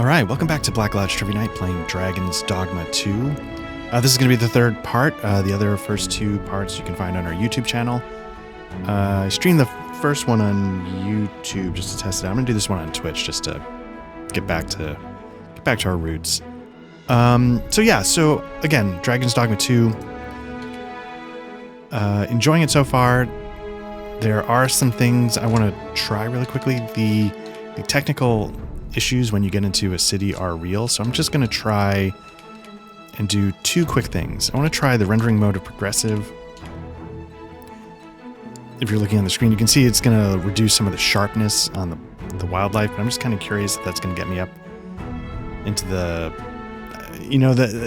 Alright, welcome back to Black Lodge Trivia Night, playing Dragon's Dogma 2. This is going to be the third part. The other first two parts you can find on our YouTube channel. I streamed the first one on YouTube just to test it out. I'm going to do this one on Twitch just to get back to our roots. So again, Dragon's Dogma 2. Enjoying it so far. There are some things I want to try really quickly. The technical issues when you get into a city are real, so I'm just going to try and do two quick things. I want to try the rendering mode of progressive. If you're looking on the screen, you can see it's going to reduce some of the sharpness on the wildlife, but I'm just kind of curious if that's going to get me up into the...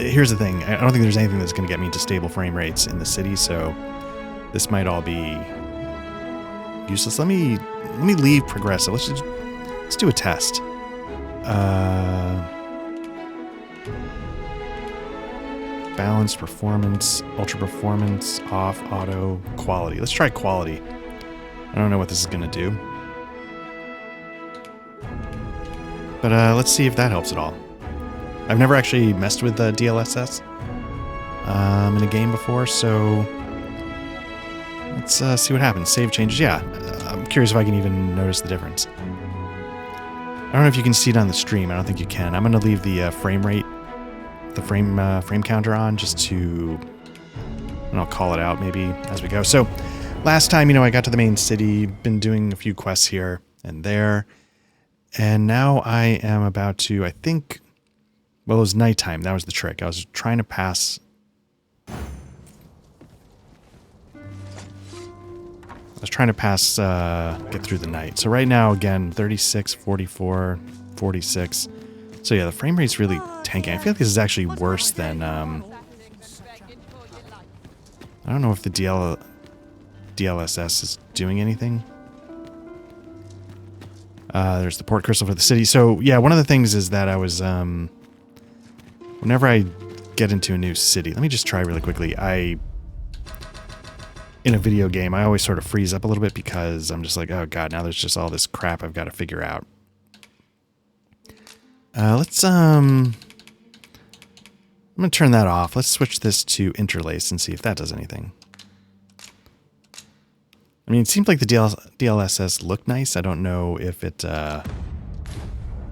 here's the thing. I don't think there's anything that's going to get me into stable frame rates in the city, so this might all be useless. Let me leave progressive. Let's do a test. Balanced, performance, ultra performance, off, auto, quality. Let's try quality. I don't know what this is going to do. But let's see if that helps at all. I've never actually messed with DLSS in a game before, so let's see what happens. Save changes. Yeah, I'm curious if I can even notice the difference. I don't know if you can see it on the stream. I don't think you can. I'm going to leave the frame rate, the frame counter on just to, and I'll call it out maybe as we go. So last time, I got to the main city, been doing a few quests here and there, and now I am about to, I think, well, it was nighttime. That was the trick. I was trying to pass... get through the night. So right now, again, 36, 44, 46. So yeah, the frame rate's really tanking. I feel like this is actually worse than, I don't know if the DLSS is doing anything. There's the port crystal for the city. So yeah, one of the things is that I was, whenever I get into a new city, let me just try really quickly. In a video game, I always sort of freeze up a little bit because I'm just like, oh god, now there's just all this crap I've got to figure out. I'm going to turn that off. Let's switch this to interlace and see if that does anything. I mean, it seems like the DLSS looked nice. I don't know if it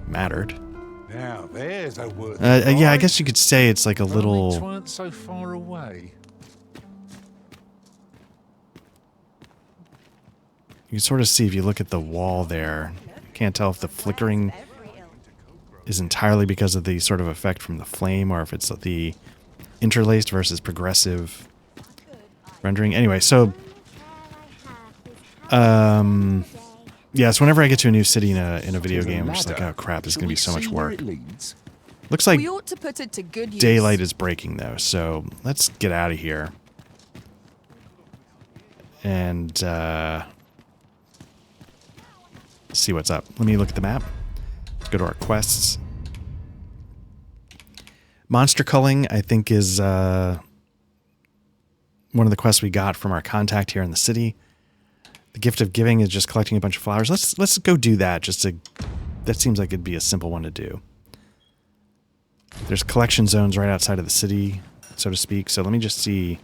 mattered. Now there's a word. Yeah, I guess you could say it's like a little... weren't so far away. You can sort of see if you look at the wall there. You can't tell if the flickering is entirely because of the sort of effect from the flame or if it's the interlaced versus progressive rendering. Anyway, so... yeah, so whenever I get to a new city in a video game, I'm just like, oh crap, this is going to be so much work. Looks like daylight is breaking though, so let's get out of here. And, see what's up. Let me look at the map. Let's go to our quests. Monster culling, I think, is one of the quests we got from our contact here in the city. The gift of giving is just collecting a bunch of flowers. Let's go do that. That seems like it'd be a simple one to do. There's collection zones right outside of the city, so to speak. So let me just see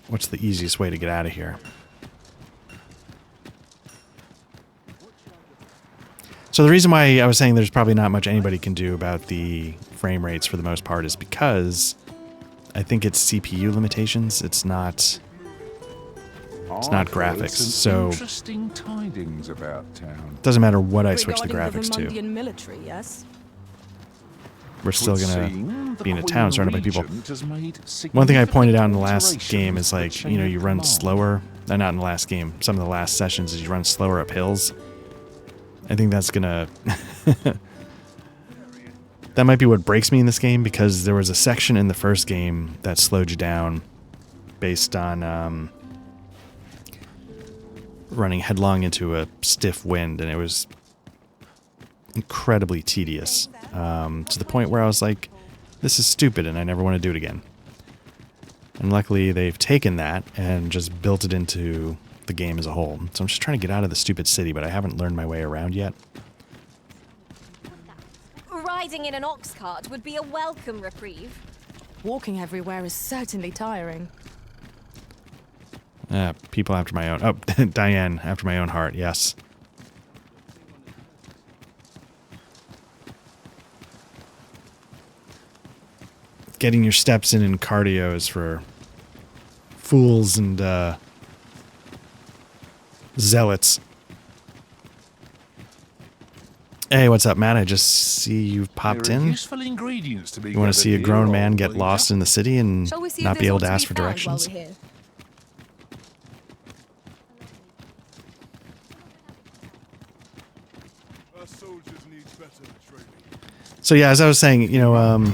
what's the easiest way to get out of here. So the reason why I was saying there's probably not much anybody can do about the frame rates for the most part is because I think it's CPU limitations. It's not graphics. So interesting tidings about town. It doesn't matter what I switch the graphics to. Military, yes? We're still gonna be in a town surrounded by people. One thing I pointed out in the last game is like, you run slower. Not in the last game. Some of the last sessions is you run slower up hills. I think that's gonna... that might be what breaks me in this game, because there was a section in the first game that slowed you down based on running headlong into a stiff wind, and it was incredibly tedious, to the point where I was like, this is stupid and I never want to do it again. And luckily they've taken that and just built it into the game as a whole. So I'm just trying to get out of the stupid city, but I haven't learned my way around yet. Riding in an ox cart would be a welcome reprieve. Walking everywhere is certainly tiring. People after my own... Oh, Diane, after my own heart, yes. Getting your steps in cardio is for fools and zealots. Hey, what's up, Matt? I just see you've popped There are in. useful ingredients to be You want to gathered see a here, grown man old get leader. lost in the city and Shall we see not if be there's able ought to be ask for found directions? while we're here? Our soldiers need better training. So yeah, as I was saying, you know,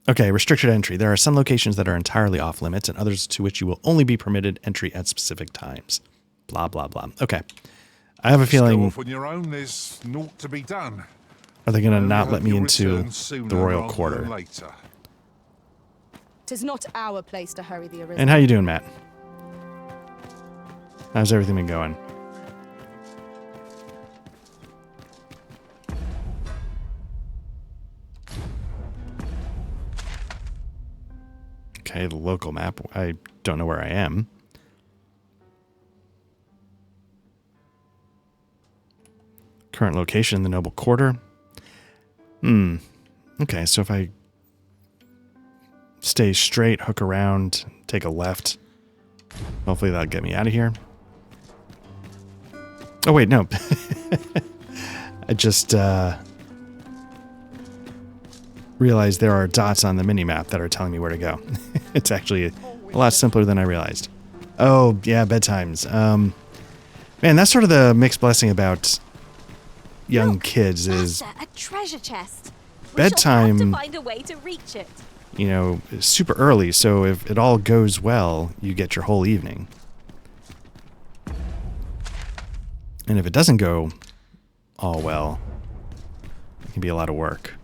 okay, restricted entry. There are some locations that are entirely off limits and others to which you will only be permitted entry at specific times. Blah, blah, blah. Okay. I have a Just go feeling, off on your own, there's naught to be done. are they going to Only not hope let me you into return sooner the royal rather quarter? than later. 'Tis not our place to hurry the arisen. And how you doing, Matt? How's everything been going? Okay, the local map. I don't know where I am. Current location, the Noble Quarter. Okay, so if I stay straight, hook around, take a left, hopefully that'll get me out of here. Oh, wait, no. I just realized there are dots on the mini-map that are telling me where to go. It's actually a lot simpler than I realized. Oh, yeah, bedtimes. Man, that's sort of the mixed blessing about young Look, kids is Master, a treasure chest. bedtime, We shall have to find a way to reach it. you know, is super early, so if it all goes well, you get your whole evening. And if it doesn't go all well, it can be a lot of work.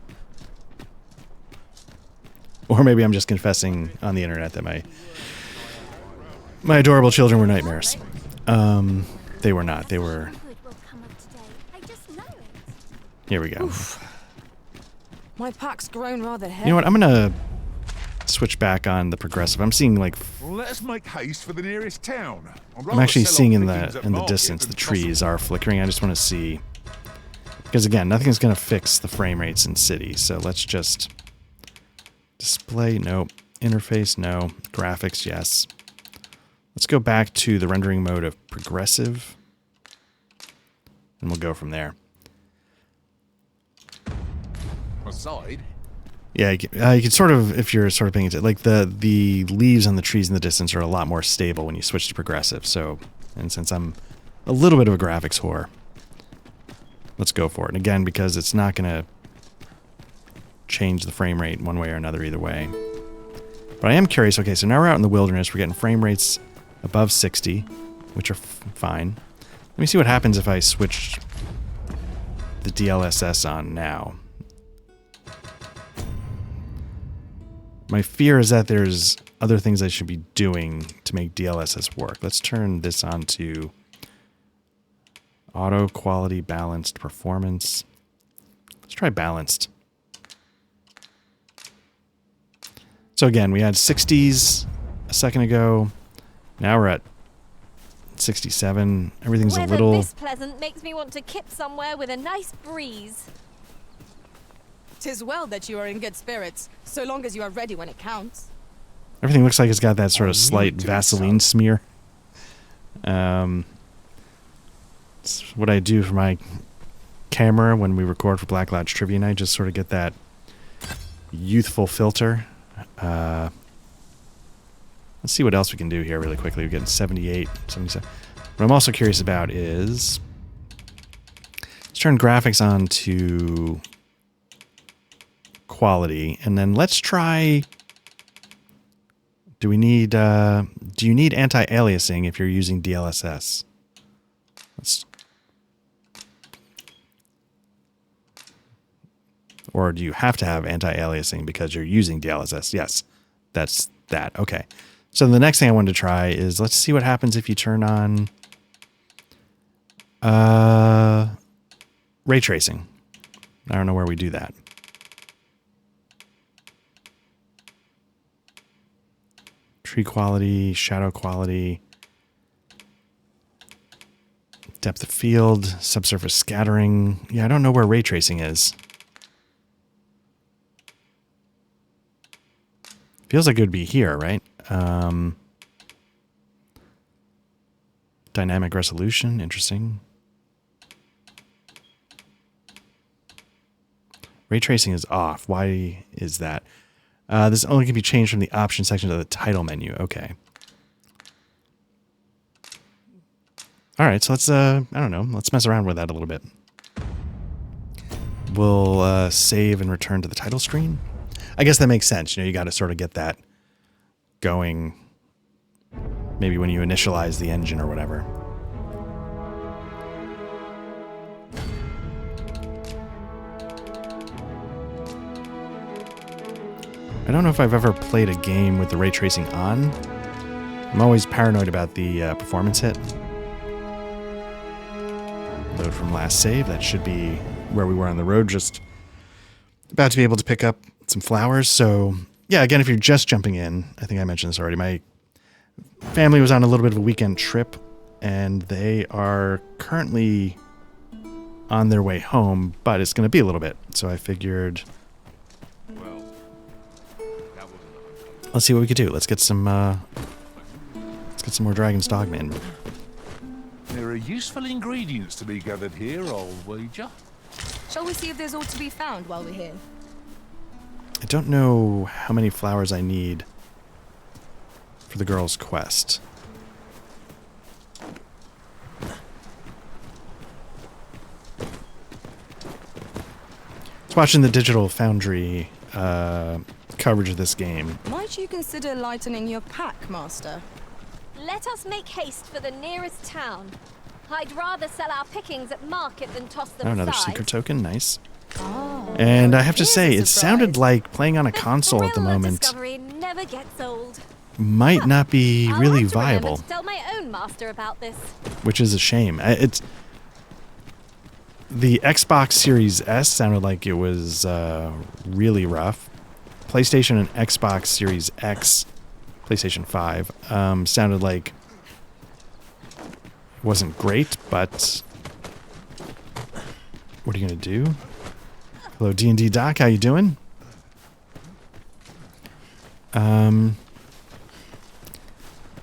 Or maybe I'm just confessing on the internet that my adorable children were nightmares. They were not. They were... Good will come of today. I just know it. Here we go. My pack's grown rather heavy. You know what? I'm going to switch back on the progressive. I'm seeing, like... Well, let us make haste for the nearest town. I'm actually seeing in the distance the trees are flickering. I just want to see... Because, again, nothing's going to fix the frame rates in cities. So let's just... Display, no. Interface, no. Graphics, yes. Let's go back to the rendering mode of progressive. And we'll go from there. Aside. Yeah, you can sort of, if you're sort of paying attention, like the leaves on the trees in the distance are a lot more stable when you switch to progressive. So, and since I'm a little bit of a graphics whore, let's go for it. And again, because it's not going to change the frame rate one way or another either way. But I am curious. Okay, so now we're out in the wilderness. We're getting frame rates above 60, which are fine. Let me see what happens if I switch the DLSS on now. My fear is that there's other things I should be doing to make DLSS work. Let's turn this on to auto, quality, balanced, performance. Let's try balanced. So again, we had 60s a second ago. Now we're at 67. Everything's Weather a little... this pleasant makes me want to kip somewhere with a nice breeze. 'Tis well that you are in good spirits, so long as you are ready when it counts. Everything looks like it's got that sort of slight you do Vaseline smear. It's what I do for my camera when we record for Black Lodge Trivia Night. Just sort of get that youthful filter. Let's see what else we can do here really quickly. We're getting 78, 77. What I'm also curious about is... Let's turn graphics on to quality, and then let's try... Do you need anti-aliasing if you're using DLSS? Or do you have to have anti-aliasing because you're using DLSS? Yes, that's that. Okay. So the next thing I wanted to try is let's see what happens if you turn on ray tracing. I don't know where we do that. Tree quality, shadow quality, depth of field, subsurface scattering. Yeah, I don't know where ray tracing is. Feels like it would be here, right? Dynamic resolution, interesting. Ray tracing is off. Why is that? This only can be changed from the option section of the title menu. Okay. All right, so let's, I don't know, let's mess around with that a little bit. We'll save and return to the title screen. I guess that makes sense. You know, you got to sort of get that going maybe when you initialize the engine or whatever. I don't know if I've ever played a game with the ray tracing on. I'm always paranoid about the performance hit. Load from last save. That should be where we were on the road, just about to be able to pick up some flowers. So, yeah, again, if you're just jumping in, I think I mentioned this already. My family was on a little bit of a weekend trip, and they are currently on their way home, but it's going to be a little bit. So I figured, let's see what we could do. Let's get some more Dragon's Dogma in. There are useful ingredients to be gathered here, I'll wager. Shall we see if there's all to be found while we're here? I don't know how many flowers I need for the girl's quest. Just watching the Digital Foundry coverage of this game. Might you consider lightening your pack, Master? Let us make haste for the nearest town. I'd rather sell our pickings at market than toss them Oh, another aside. secret token. Nice. Oh, And I have to here's say, a it sounded surprise. like playing on a console at the thrill of moment discovery never gets old. might not be I'll really have to remember viable, to tell my own master about this. which is a shame. It's the Xbox Series S sounded like it was really rough. PlayStation and Xbox Series X, PlayStation 5, sounded like it wasn't great, but what are you gonna do? Hello, D&D Doc, how you doing?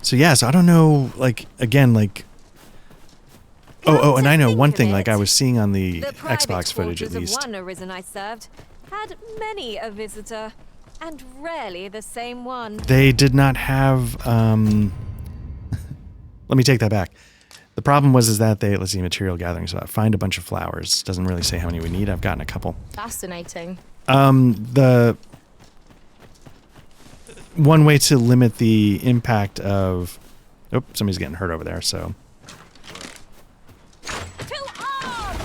So yeah, so I don't know, like, again, like, oh, and I know one thing, like I was seeing on the private Xbox footage at quarters least. of one arisen I served had many a visitor, and rarely the same one. They did not have, let me take that back. The problem was is that they, let's see, material gathering, so find a bunch of flowers. Doesn't really say how many we need. I've gotten a couple. Fascinating. The one way to limit the impact of, oh, somebody's getting hurt over there, so. To arms!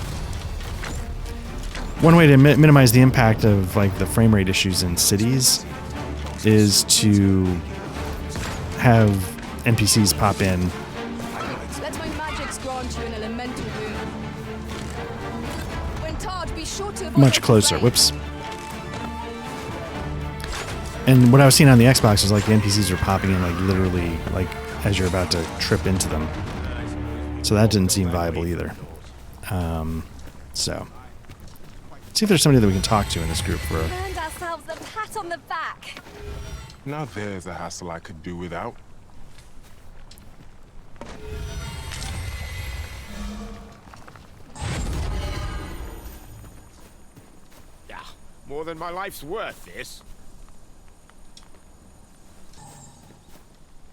One way to minimize the impact of like the frame rate issues in cities is to have NPCs pop in Let my magics grant you an elemental boon. When tarred, be sure to avoid much any closer. rain. Whoops. And what I was seeing on the Xbox was like the NPCs are popping in like literally like as you're about to trip into them. So that didn't seem viable either. So let's see if there's somebody that we can talk to in this group for. Earned ourselves a pat on the back. Now there's a hassle I could do without. Yeah, more than my life's worth, this.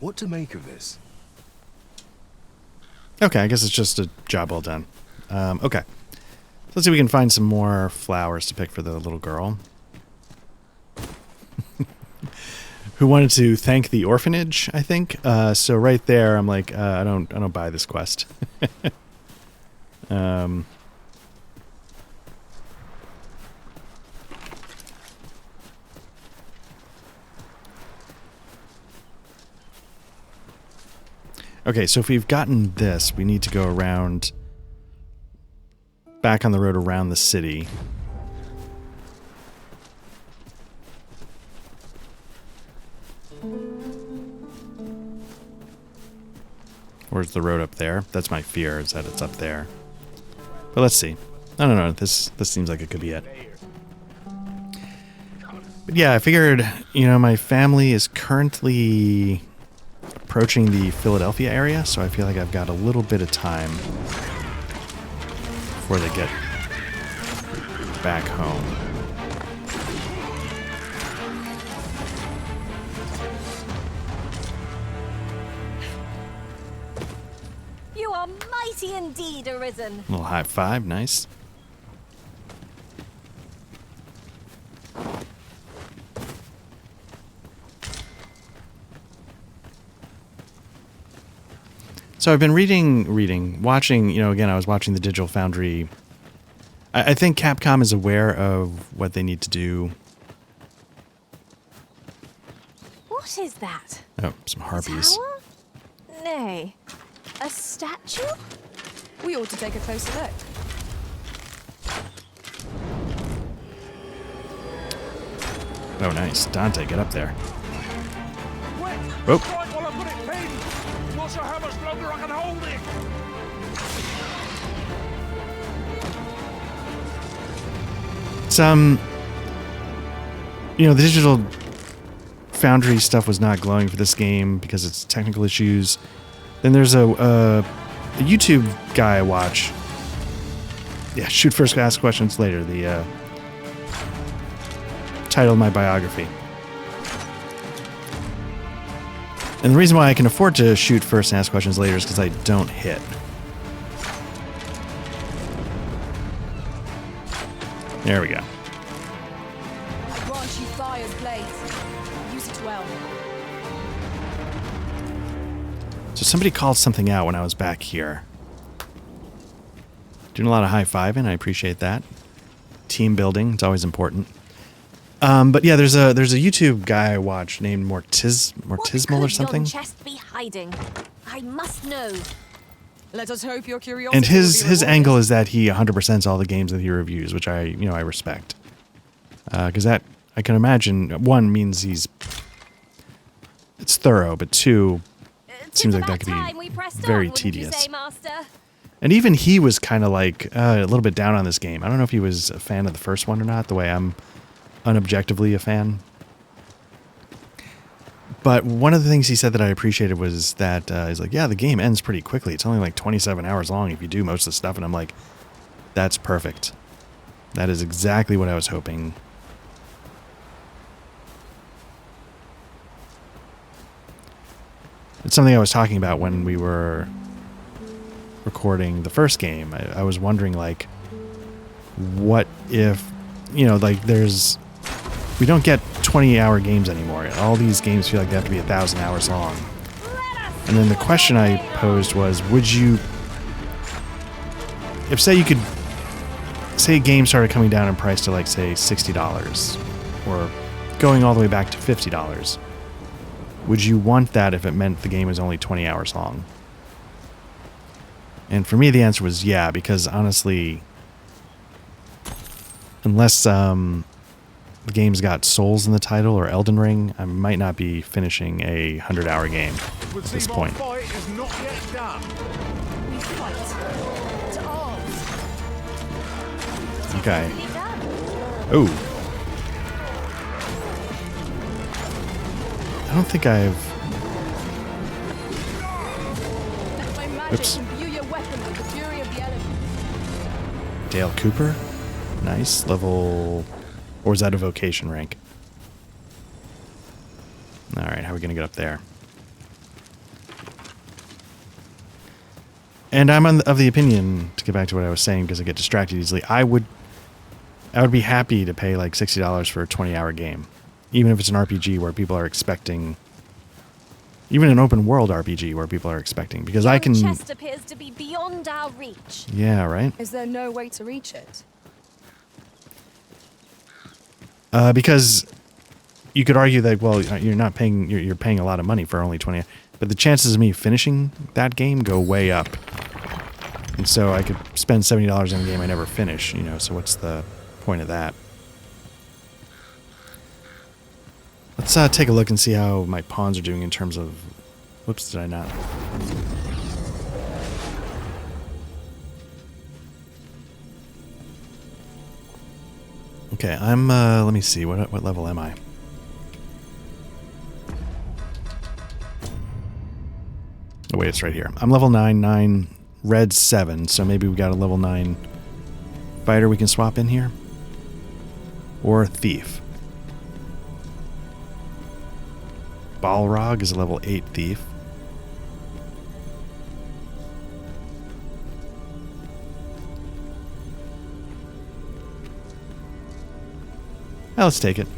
What to make of this? Okay, I guess it's just a job well done. Okay. Let's see if we can find some more flowers to pick for the little girl. Who wanted to thank the orphanage, I think. So right there, I'm like, I don't buy this quest. Okay, so if we've gotten this, we need to go around, back on the road around the city. Where's the road up there? That's my fear, is that it's up there. But let's see. I don't know. This seems like it could be it. But yeah, I figured, you know, my family is currently approaching the Philadelphia area, so I feel like I've got a little bit of time before they get back home. You are mighty indeed, Arisen. A little high five, nice. So I've been watching, you know, again, I was watching the Digital Foundry. I think Capcom is aware of what they need to do. What is that? Oh, some harpies. Tower? Nay. A statue? We ought to take a closer look. Oh, nice. Dante, get up there. Quick! Oh. Strike while I've got it pinned! Not sure how much longer I can hold it! It's, you know, the Digital Foundry stuff was not glowing for this game because it's technical issues. Then there's a YouTube guy I watch. Yeah, shoot first, ask questions later. The title of my biography. And the reason why I can afford to shoot first and ask questions later is because I don't hit. There we go. I grant you fire's blaze. Use it well. So somebody called something out when I was back here. Doing a lot of high-fiving, I appreciate that. Team building, it's always important. But yeah, there's a YouTube guy I watch named Mortismal or something. What could yon chest be hiding? I must know. Let us hope your curiosity. And will be his rewarded. angle is that he 100%s all the games that he reviews, which I respect. Because that, I can imagine, one, means it's thorough, but two, it seems like that could be very tedious. And even he was kind of like a little bit down on this game. I don't know if he was a fan of the first one or not, the way I'm unobjectively a fan. But one of the things he said that I appreciated was that he's like, yeah, the game ends pretty quickly. It's only like 27 hours long if you do most of the stuff. And I'm like, that's perfect. That is exactly what I was hoping. It's something I was talking about when we were recording the first game. I was wondering, like, what if, you know, like we don't get 20-hour games anymore. All these games feel like they have to be 1,000 hours long. And then the question I posed was, would you, if say a game started coming down in price to like say $60 or going all the way back to $50, would you want that if it meant the game was only 20 hours long? And for me, the answer was yeah, because honestly, unless the game's got Souls in the title or Elden Ring, I might not be finishing a 100-hour game It would at this seem point. our fight is not yet done. We fight. To arms. Okay. Oh. I don't think I've... Let my magic Oops. imbue your weapon with the fury of the elements. Dale Cooper? Nice. Level... Or is that a vocation rank? Alright, how are we going to get up there? And I'm of the opinion, to get back to what I was saying, because I get distracted easily, I would be happy to pay like $60 for a 20-hour game. Even if it's an RPG where people are expecting... Even an open world RPG where people are expecting. Because I can... chest appears to be beyond our reach. Yeah, right? Is there no way to reach it? Because you could argue that, well, you're paying a lot of money for only 20, but the chances of me finishing that game go way up. And so I could spend $70 on a game I never finish, so what's the point of that? Let's Let's take a look and see how my pawns are doing in terms of... Whoops, did I not? Okay, I'm, let me see, what level am I? Oh wait, it's right here. I'm level 9, red 7, so maybe we got a level 9 fighter we can swap in here? Or thief. Balrog is a level 8 thief. Well, let's take it.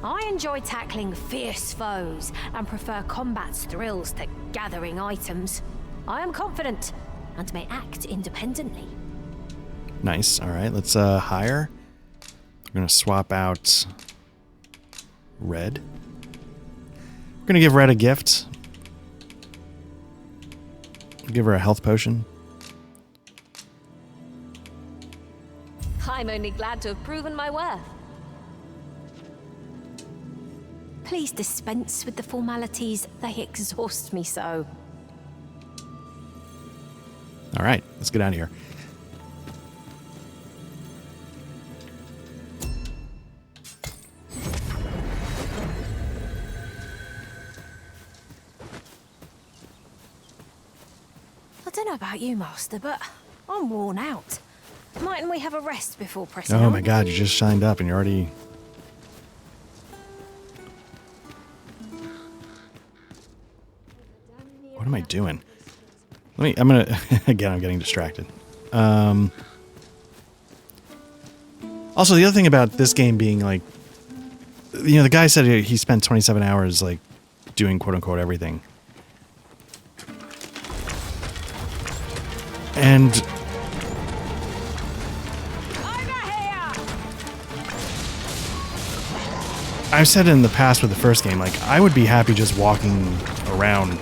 I enjoy tackling fierce foes and prefer combat's thrills to gathering items. I am confident and may act independently. Nice. All right, let's hire. We're going to swap out Red. We're going to give Red a gift. Give her a health potion. I'm only glad to have proven my worth. Please dispense with the formalities. They exhaust me so. All right, let's get out of here. I don't know about you, Master, but I'm worn out. Mightn't we have a rest before pressing Oh on? my god, you just signed up and you're already... What am I doing? I'm gonna... Again, I'm getting distracted. Also, the other thing about this game being like... You know, the guy said he spent 27 hours, like, doing quote-unquote everything. And... I've said in the past with the first game, like, I would be happy just walking around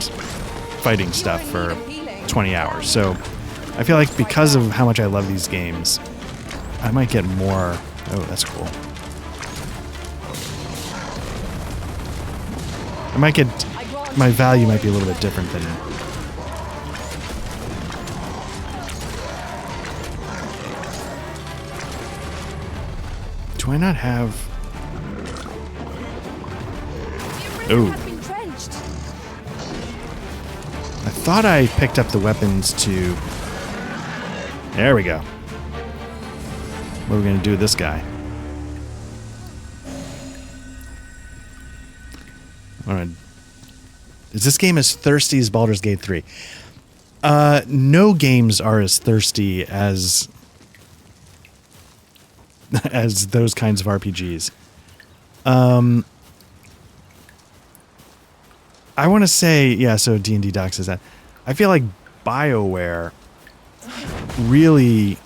fighting stuff for 20 hours. So I feel like because of how much I love these games, I might get more... Oh, that's cool. I might get... My value might be a little bit different than... Do I not have... Oh. I thought I picked up the weapons to... There we go. What are we going to do with this guy? Alright. Is this game as thirsty as Baldur's Gate 3? No games are as thirsty as... as those kinds of RPGs. I want to say, yeah, so D&D Doc says that. I feel like BioWare really...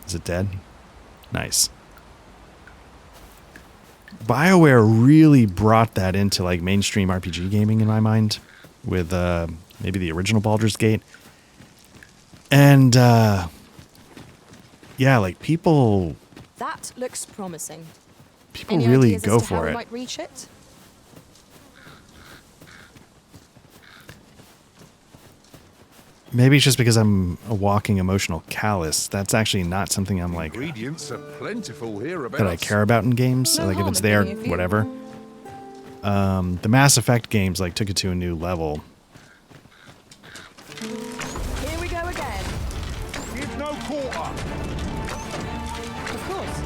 Is it dead? Nice. BioWare really brought that into like mainstream RPG gaming in my mind with maybe the original Baldur's Gate. And yeah, like people... That looks promising. People Any really ideas go as to how for we it. might reach it? Maybe it's just because I'm a walking emotional callus. That's actually not something I'm like Ingredients are plentiful hereabouts. that I care about in games. No Like if harm it's in there, getting a few. whatever. The Mass Effect games like took it to a new level. Here we go again. Give no quarter. Of course.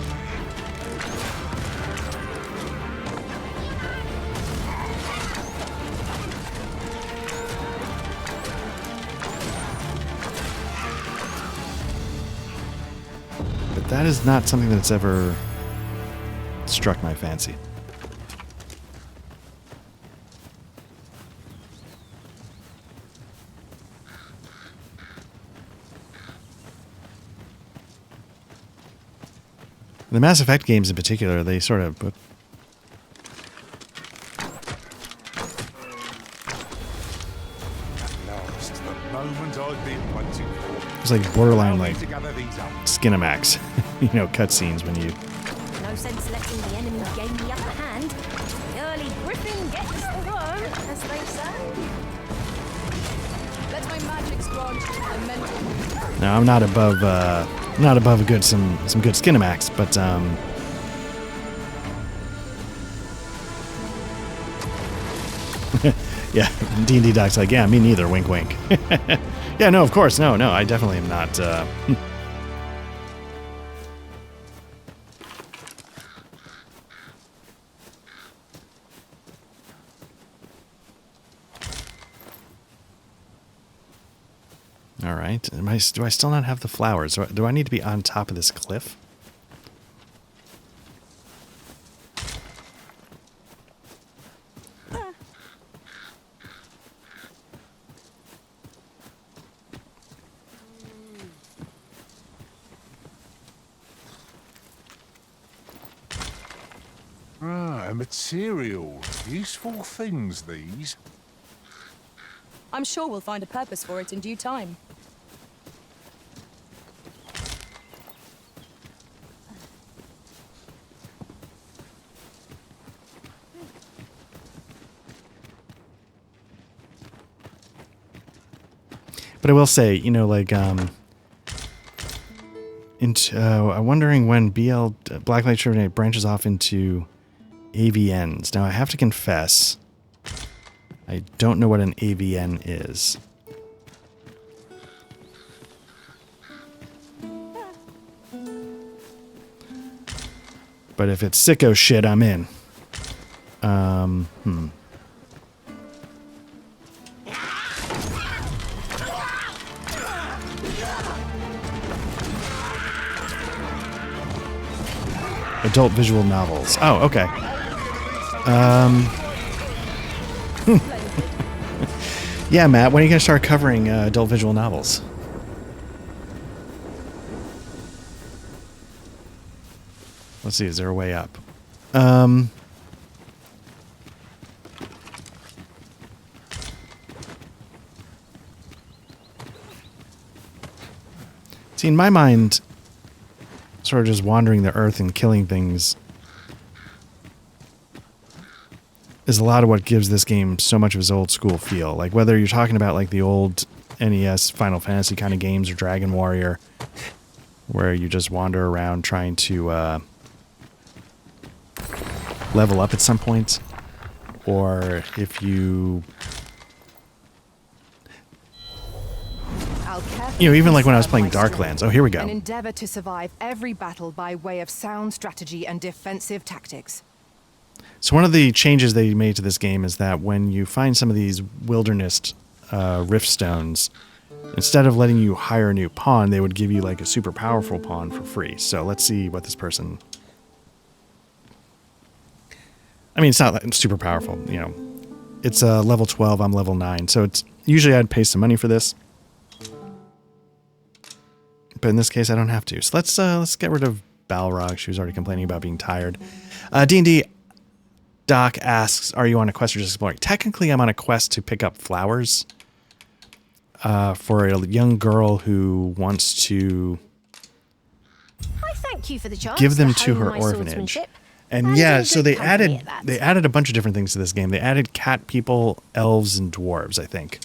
But that is not something that's ever struck my fancy. The Mass Effect games in particular, they sort of... At last, The moment I've been waiting for. It's like borderline Allow me like to gather these up. Skinamax, you know, cutscenes when you. No sense letting the enemy gain the upper hand. The early griffin gets the worm, as they say. Let my magic grant you a mental. Now I'm not above a good some good Skinamax, but yeah, D&D Doc's like, yeah, me neither, wink wink. Yeah, no, of course, no, I definitely am not All right. Do I still not have the flowers? Do I need to be on top of this cliff? Ah, a material. Useful things, these. I'm sure we'll find a purpose for it in due time. But I will say, you know, like, I'm wondering when Blacklight Chevrolet branches off into AVNs. Now, I have to confess, I don't know what an AVN is. But if it's sicko shit, I'm in. Adult visual novels. Oh, okay. Yeah, Matt, when are you going to start covering adult visual novels? Let's see, is there a way up? See, in my mind, sort of just wandering the earth and killing things is a lot of what gives this game so much of its old school feel. Like whether you're talking about like the old NES Final Fantasy kind of games or Dragon Warrior, where you just wander around trying to level up at some point, or if you even like when I was playing Darklands. Oh, here we go. And endeavor to survive every battle by way of sound strategy and defensive tactics. So one of the changes they made to this game is that when you find some of these wilderness rift stones, instead of letting you hire a new pawn, they would give you like a super powerful pawn for free. So let's see what this person... I mean, it's not like super powerful, you know. It's level 12, I'm level 9. So it's usually I'd pay some money for this. But in this case, I don't have to. So let's get rid of Balrog. She was already complaining about being tired. D&D Doc asks, are you on a quest or just exploring? Technically, I'm on a quest to pick up flowers for a young girl who wants to I thank you for the chance give them to hone her my orphanage. swordsmanship. And And yeah, in so good they company at that. added a bunch of different things to this game. They added cat people, elves, and dwarves, I think.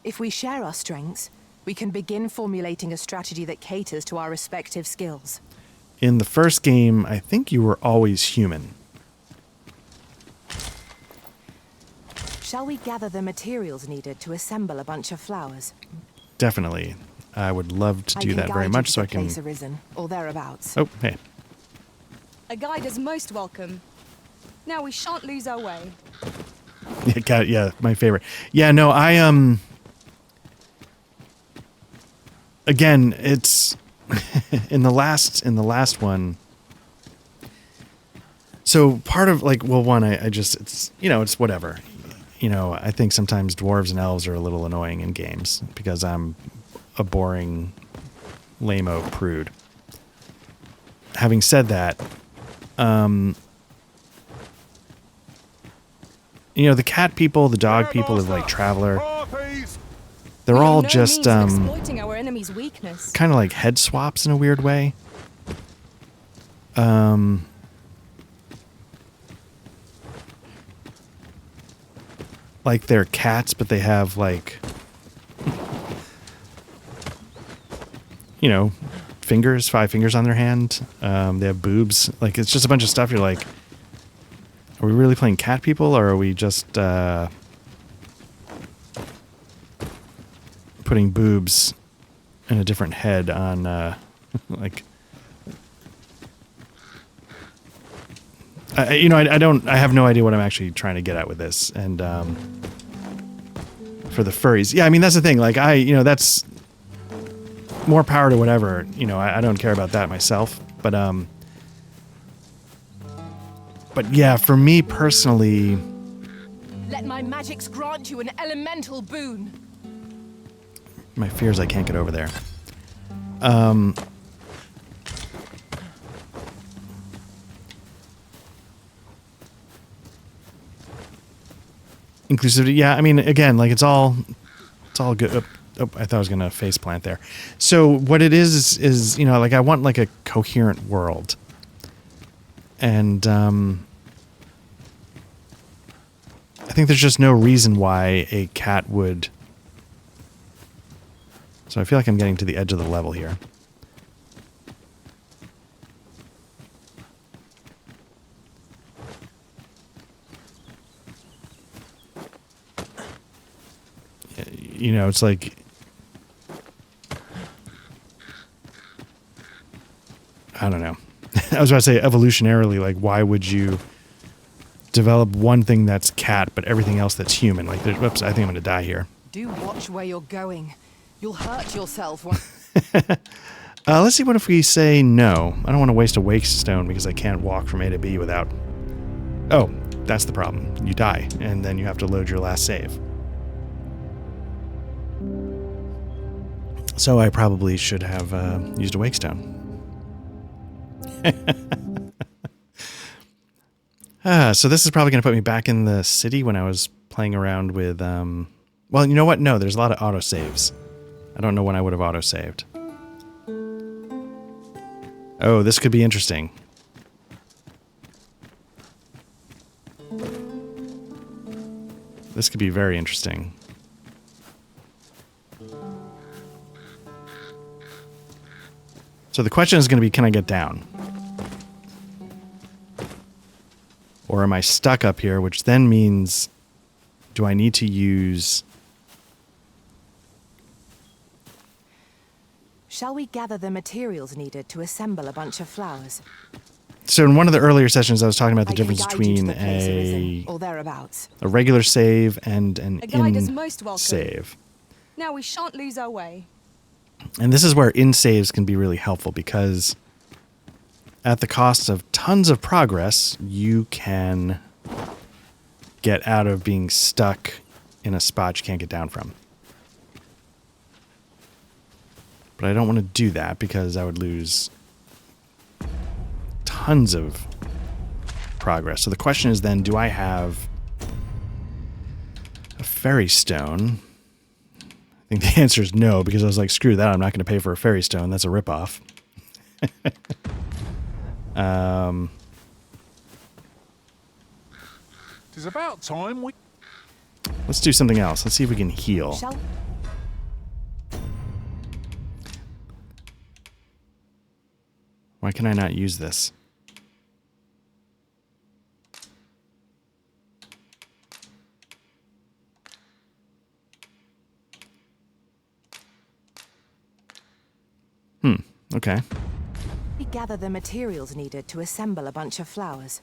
If we share our strengths, we can begin formulating a strategy that caters to our respective skills. In the first game, I think you were always human. Shall we gather the materials needed to assemble a bunch of flowers? Definitely. I would love to do that very much so I can... Place arisen, or thereabouts. Oh, hey. A guide is most welcome. Now we shan't lose our way. Yeah, cat, yeah, my favorite. Yeah, no, I again, it's in the last one. So part of like, well, one, I just, it's, you know, it's whatever. You know, I think sometimes dwarves and elves are a little annoying in games because I'm a boring, lame-o prude. Having said that, you know, the cat people, the dog people of like Traveler, They're We are all no just means of exploiting our enemy's weakness. kind of like head swaps in a weird way. Like they're cats, but they have like, you know, fingers, 5 fingers on their hand. They have boobs. Like it's just a bunch of stuff. You're like, are we really playing cat people, or are we just putting boobs in a different head on like? I have no idea what I'm actually trying to get at with this. And for the furries, yeah, I mean, that's the thing. Like, that's more power to whatever. I don't care about that myself. But yeah, for me personally, Let my magics grant you an elemental boon. my fears I can't get over there. Inclusivity, yeah. I mean, again, like it's all good. Oh, I thought I was gonna face plant there. So what it is like I want like a coherent world, and I think there's just no reason why a cat would. So I feel like I'm getting to the edge of the level here. It's like I don't know. I was about to say evolutionarily, like why would you develop one thing that's cat but everything else that's human? Like, whoops, I think I'm going to die here. Do watch where you're going. You'll hurt yourself. Let's see, what if we say no? I don't want to waste a wake stone because I can't walk from A to B without... Oh, that's the problem. You die, and then you have to load your last save. So I probably should have used a wake stone. So this is probably going to put me back in the city when I was playing around with... well, you know what? No, there's a lot of autosaves. I don't know when I would have autosaved. Oh, this could be interesting. This could be very interesting. So the question is going to be, can I get down? Or am I stuck up here, which then means, do I need to use... Shall we gather the materials needed to assemble a bunch of flowers? So in one of the earlier sessions, I was talking about the I can difference guide you to between the place arisen, or thereabouts. a regular save and an A guide is in most welcome. save. Now we shan't lose our way. And this is where in saves can be really helpful, because at the cost of tons of progress, you can get out of being stuck in a spot you can't get down from. But I don't want to do that because I would lose tons of progress. So the question is then, do I have a fairy stone? I think the answer is no, because I was like, screw that, I'm not going to pay for a fairy stone. That's a ripoff. It's about time we... Let's do something else. Let's see if we can heal. Shall Why can I not use this? Okay. we gather the materials needed to assemble a bunch of flowers?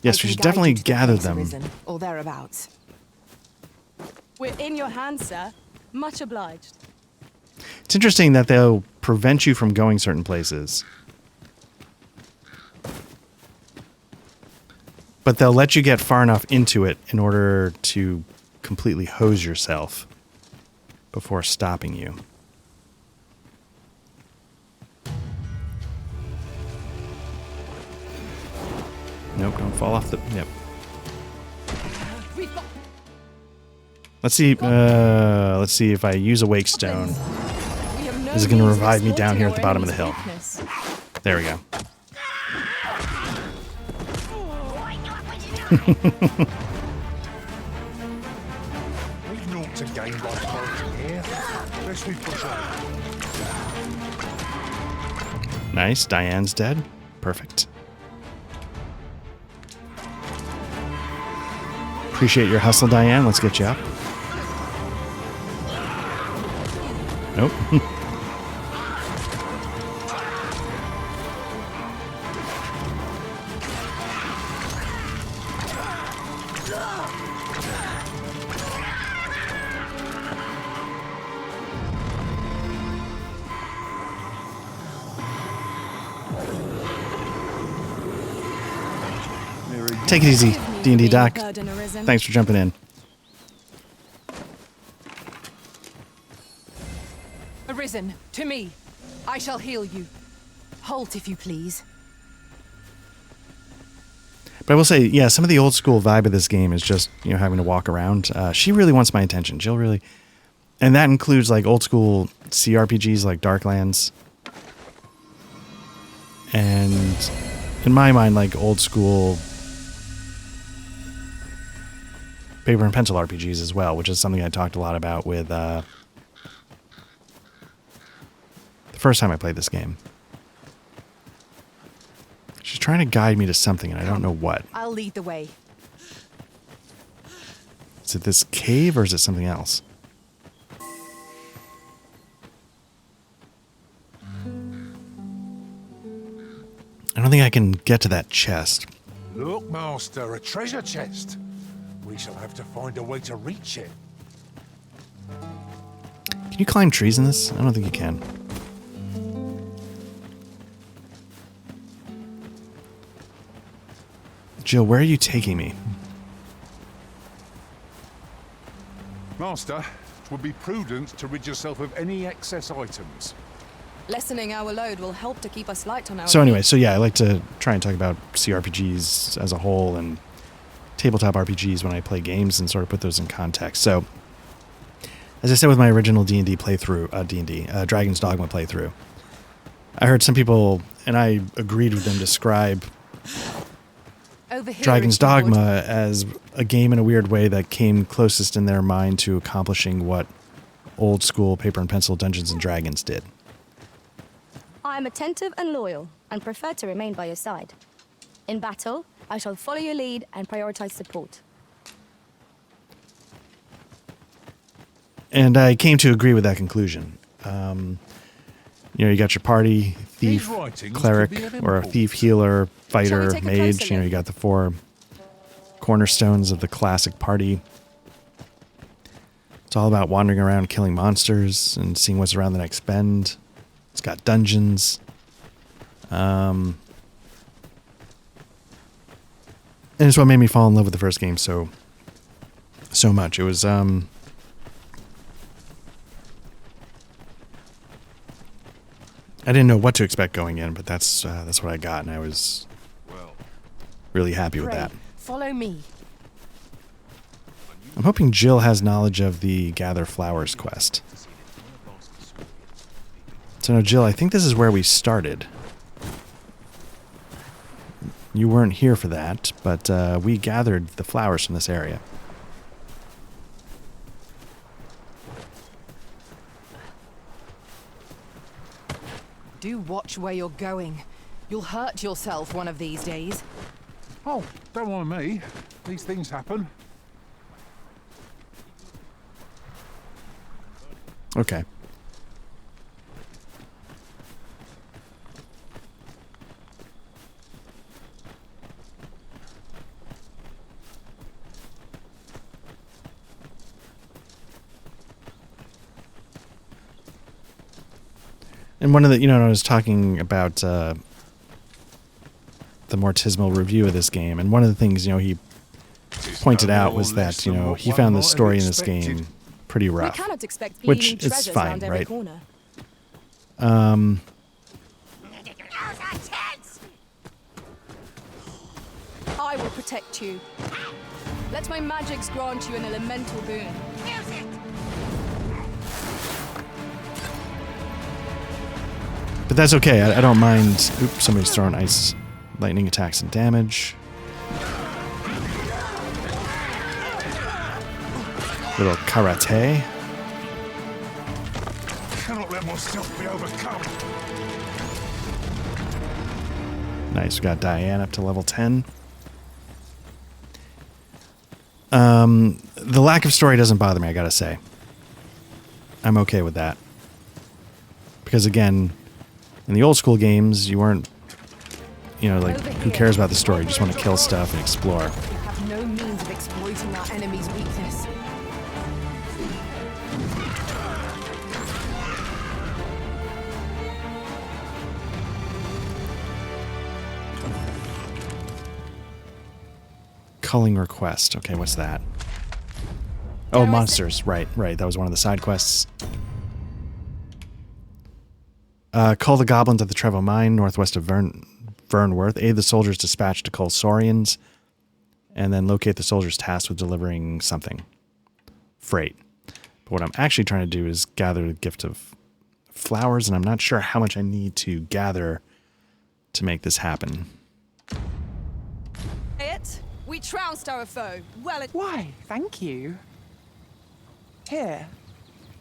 Yes, I we can should guide definitely you to the gather place them. arisen, or thereabouts. We're in your hands, sir. Much obliged. It's interesting that they'll prevent you from going certain places. But they'll let you get far enough into it in order to completely hose yourself before stopping you. Nope, don't fall off the... Yep. Let's see if I use a wake stone. We have no Is it going to means of revive me down exploiting here at our the bottom of the hill? enemy's weakness. There we go. We've naught to gain by fighting here. Lest we push on. Nice. Diane's dead. Perfect. Appreciate your hustle, Diane. Let's get you up. Nope. Take it easy, D&D Doc. Thanks for jumping in. Arisen, to me. I shall heal you. Halt, if you please. But I will say, yeah, some of the old school vibe of this game is just, you know, having to walk around. She really wants my attention. Jill really... And that includes, like, old school CRPGs like Darklands. And, in my mind, like, old school paper and pencil RPGs as well, which is something I talked a lot about with the first time I played this game. She's trying to guide me to something, and I don't know what. I'll lead the way. Is it this cave, or is it something else? I don't think I can get to that chest. Look, Master, a treasure chest. We shall have to find a way to reach it. Can you climb trees in this? I don't think you can. Jill, where are you taking me? Master, it would be prudent to rid yourself of any excess items. Lessening our load will help to keep us light on our So anyway, feet. so yeah, I like to try and talk about CRPGs as a whole and tabletop RPGs when I play games and sort of put those in context. So, as I said with my original D&D playthrough, Dragon's Dogma playthrough, I heard some people, and I agreed with them, describe Over here, Dragon's if you would. Dogma as a game in a weird way that came closest in their mind to accomplishing what old school paper and pencil Dungeons and Dragons did. I am attentive and loyal, and prefer to remain by your side. In battle, I shall follow your lead and prioritize support. And I came to agree with that conclusion. You know, you got your party, thief, These writings cleric, could be of or a import. thief, healer, fighter, take a mage. closer You know, look? you got the four cornerstones of the classic party. It's all about wandering around killing monsters and seeing what's around the next bend. It's got dungeons. And it's what made me fall in love with the first game so much. It was I didn't know what to expect going in, but that's what I got, and I was really happy with Pray, that. follow me. I'm hoping Jill has knowledge of the Gather Flowers quest. So no, Jill, I think this is where we started. You weren't here for that, but we gathered the flowers from this area. Do watch where you're going. You'll hurt yourself one of these days. Oh, don't mind me. These things happen. Okay. And one of the, you know, I was talking about the Mortismal review of this game, and one of the things, you know, he pointed out was that, you know, he found the story in this game pretty We rough. cannot expect Which gleaming is treasures fine, around every right? corner. I will protect you. Let my magics grant you an elemental boon. But that's okay. I don't mind. Oops, somebody's throwing ice, lightning attacks and damage. Little karate. Cannot let myself be overcome. Nice. We got Diane up to level 10. The lack of story doesn't bother me, I gotta say. I'm okay with that. Because again, in the old school games, you weren't, like, who cares about the story? You just want to kill stuff and explore. We have no means of exploiting our enemy's weakness. Culling request. Okay, what's that? Oh, monsters. Right. That was one of the side quests. Cull the goblins at the Trevo Mine, northwest of Vernworth. Aid the soldiers dispatched to cull Saurians. And then locate the soldiers tasked with delivering something. Freight. But what I'm actually trying to do is gather the gift of flowers, and I'm not sure how much I need to gather to make this happen. We trounced our foe. Well, Why, thank you. Here,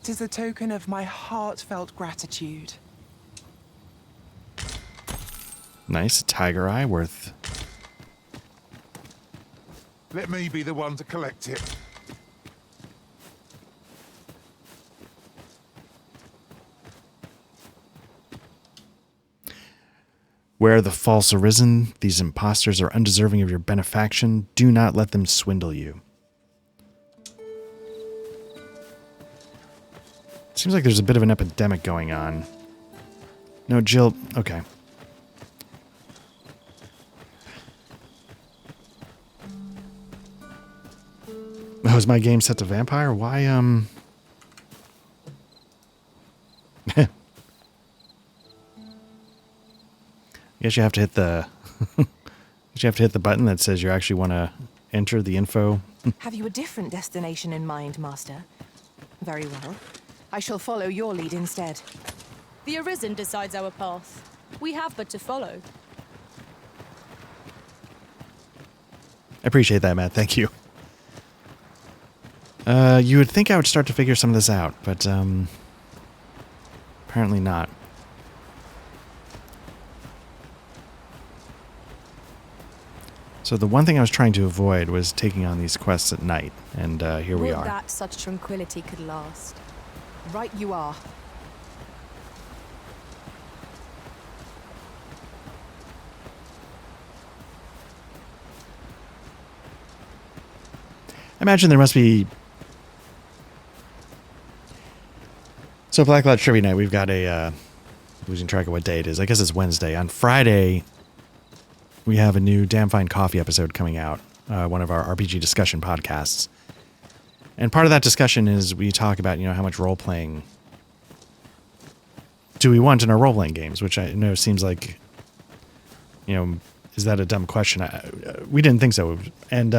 'tis a token of my heartfelt gratitude. Nice. A tiger eye worth... Let me be the one to collect it. Where the false arisen, these impostors are undeserving of your benefaction. Do not let them swindle you. Seems like there's a bit of an epidemic going on. No, Jill... Okay. Oh, is my game set to vampire? Why, I guess you have to hit the... you have to hit the button that says you actually want to enter the info. Have you a different destination in mind, Master? Very well. I shall follow your lead instead. the Arisen decides our path. We have but to follow. I appreciate that, Matt. Thank you. You would think I would start to figure some of this out, but apparently not. So the one thing I was trying to avoid was taking on these quests at night, and here we are. Would that such tranquility could last. Right you are. I imagine there must be... So Black Lodge Trivia Night, we've got a... losing track of what day it is. I guess it's Wednesday. On Friday, we have a new Damn Fine Coffee episode coming out. One of our RPG discussion podcasts. And part of that discussion is we talk about, how much role-playing do we want in our role-playing games, which I know seems like, is that a dumb question? We didn't think so. And,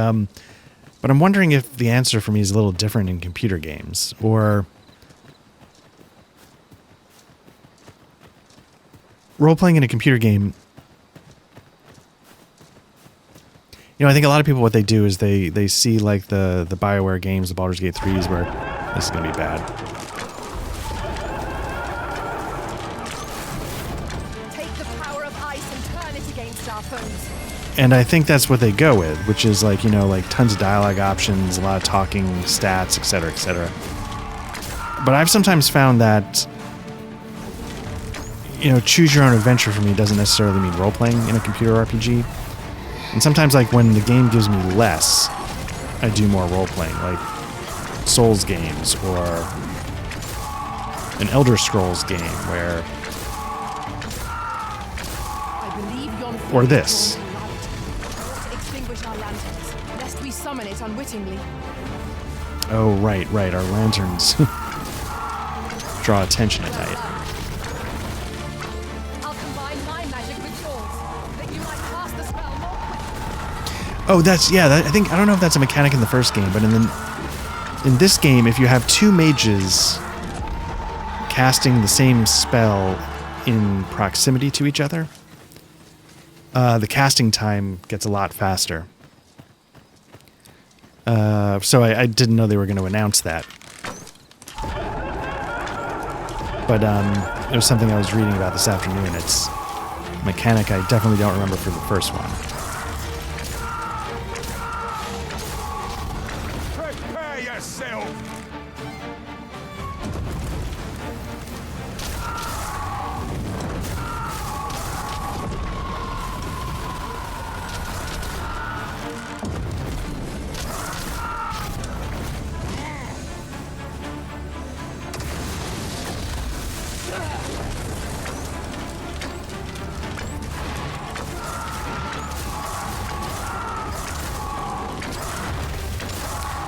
but I'm wondering if the answer for me is a little different in computer games, or role-playing in a computer game. I think a lot of people, what they do is they see like the BioWare games, the Baldur's Gate 3s, where this is going to be bad. Take the power of ice and turn it against our foes. And I think that's what they go with, which is like, like tons of dialogue options, a lot of talking, stats, etc., etc. But I've sometimes found that, choose your own adventure for me doesn't necessarily mean role-playing in a computer RPG. And sometimes, like, when the game gives me less, I do more role-playing, like Souls games or an Elder Scrolls game where... Or this. Extinguish our lanterns, lest we summon it unwittingly. Oh, right. Our lanterns draw attention at night. Oh, that's, yeah, I don't know if that's a mechanic in the first game, but in this game, if you have two mages casting the same spell in proximity to each other, the casting time gets a lot faster. So I didn't know they were going to announce that. But it was something I was reading about this afternoon. It's a mechanic I definitely don't remember from the first one. Prepare yourself!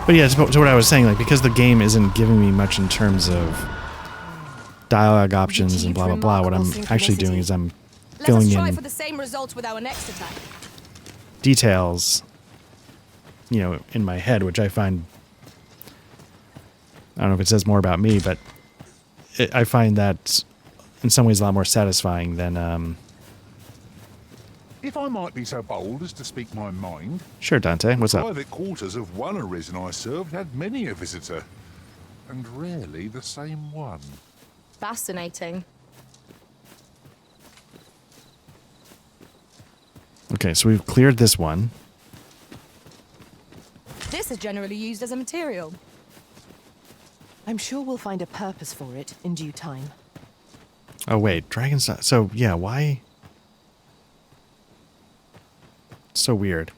But yeah, to what I was saying, like, because the game isn't giving me much in terms of dialogue options and blah blah blah, what I'm actually doing is I'm filling Let us try in for the same result with our next attack. details, you know, in my head, which I find, I don't know if it says more about me, but I find that in some ways a lot more satisfying than If I might be so bold as to speak my mind, sure, Dante, what's up? private quarters of one arisen I served had many a visitor, and rarely the same one. Fascinating. Okay, so we've cleared this one. This is generally used as a material. I'm sure we'll find a purpose for it in due time. Oh wait, Dragon's not, so yeah, why? So weird.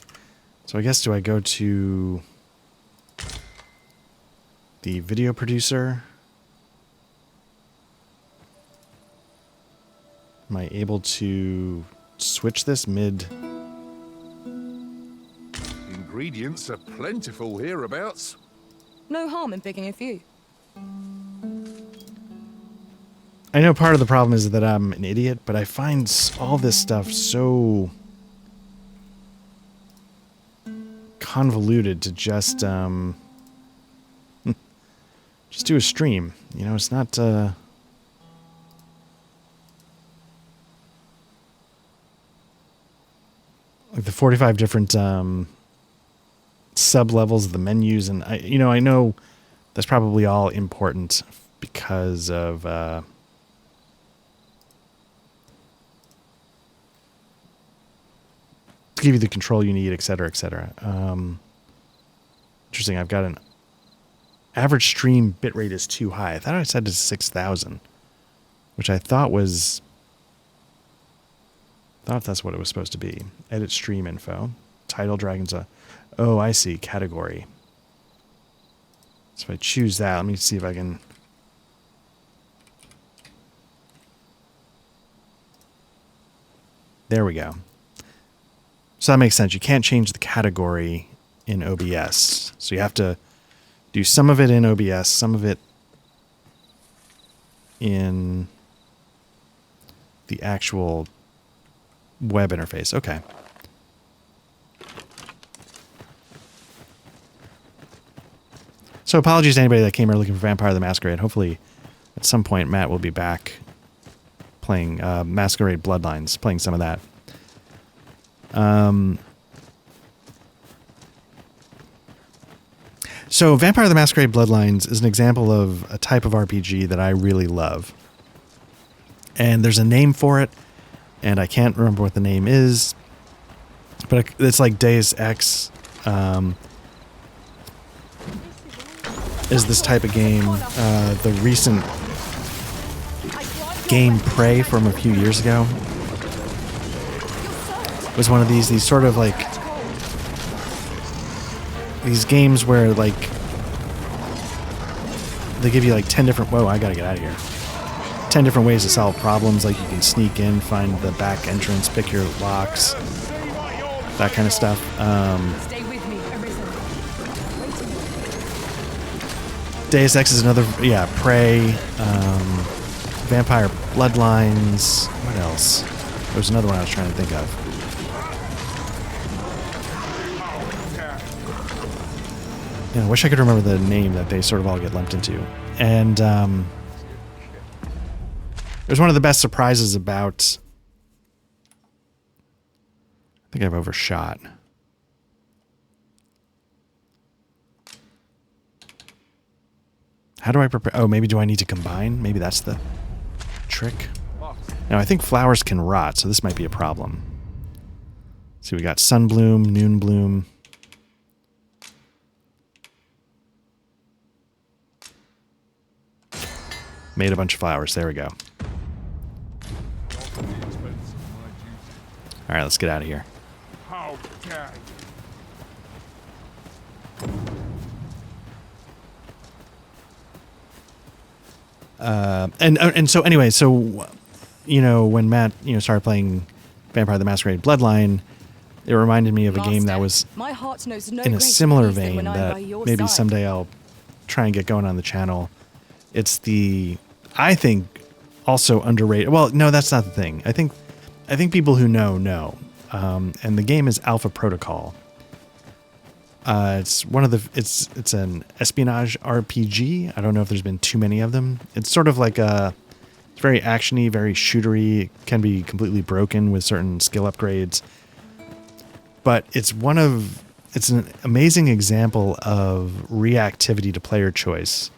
So I guess, do I go to the video producer? Am I able to switch this mid? Ingredients are plentiful hereabouts. No harm in picking a few. I know part of the problem is that I'm an idiot, but I find all this stuff so convoluted to just just do a stream. You know, it's not like the 45 different sub levels of the menus, and I know that's probably all important because of to give you the control you need, etc., etc. Interesting. I've got an average stream bitrate is too high. I thought I set it to 6,000, which I thought that's what it was supposed to be. Edit stream info. Title Dragons. Oh, I see. Category. So if I choose that, let me see if I can. There we go. So that makes sense. You can't change the category in OBS. So you have to do some of it in OBS, some of it in the actual web interface. Okay. So apologies to anybody that came here looking for Vampire the Masquerade. Hopefully at some point Matt will be back playing Masquerade Bloodlines, playing some of that. So Vampire the Masquerade Bloodlines is an example of a type of RPG that I really love. And there's a name for it, and I can't remember what the name is, but it's like Deus Ex is this type of game. The recent game Prey from a few years ago was one of these sort of like these games where like they give you like 10 different, whoa, I gotta get out of here. 10 different ways to solve problems, like you can sneak in, find the back entrance, pick your locks, that kind of stuff. Deus Ex is another, yeah, Prey, Vampire Bloodlines, what else? There was another one I was trying to think of. I wish I could remember the name that they sort of all get lumped into. And it was one of the best surprises about... I think I've overshot. How do I prepare? Oh, maybe do I need to combine? Maybe that's the trick. Now, I think flowers can rot, so this might be a problem. See, we got Sunbloom, Noonbloom. Made a bunch of flowers. There we go. All right, let's get out of here. How dare And so anyway, so you know, when Matt started playing Vampire the Masquerade Bloodline, it reminded me of a game that was My heart knows no in a greater similar peace than vein when I'm that by your maybe side. someday I'll try and get going on the channel. It's the, I think, also underrated. Well, no, that's not the thing. I think people who know. And the game is Alpha Protocol. It's one of the it's an espionage RPG. I don't know if there's been too many of them. It's sort of like it's very actiony, very shootery. It can be completely broken with certain skill upgrades. But it's an amazing example of reactivity to player choice.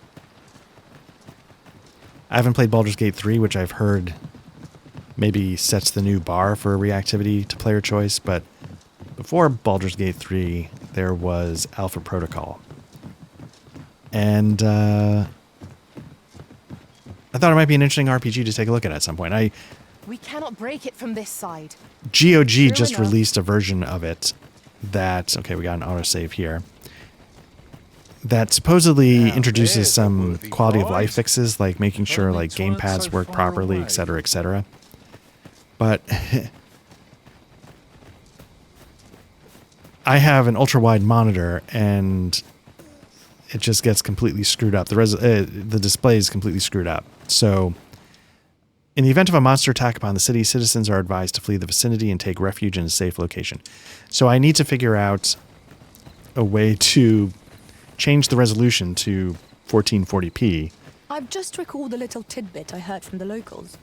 I haven't played Baldur's Gate 3, which I've heard maybe sets the new bar for reactivity to player choice, but before Baldur's Gate 3, there was Alpha Protocol. And I thought it might be an interesting RPG to take a look at some point. We cannot break it from this side. GOG True just enough. released a version of it that, okay, we got an autosave here, that supposedly introduces there's a some worthy quality of life prize. fixes, like making sure Only like twice gamepads so work far properly, away. etc., etc. But I have an ultra-wide monitor, and it just gets completely screwed up. The display is completely screwed up. So, in the event of a monster attack upon the city, citizens are advised to flee the vicinity and take refuge in a safe location. So I need to figure out a way to change the resolution to 1440p. I've just recalled a little tidbit I heard from the locals.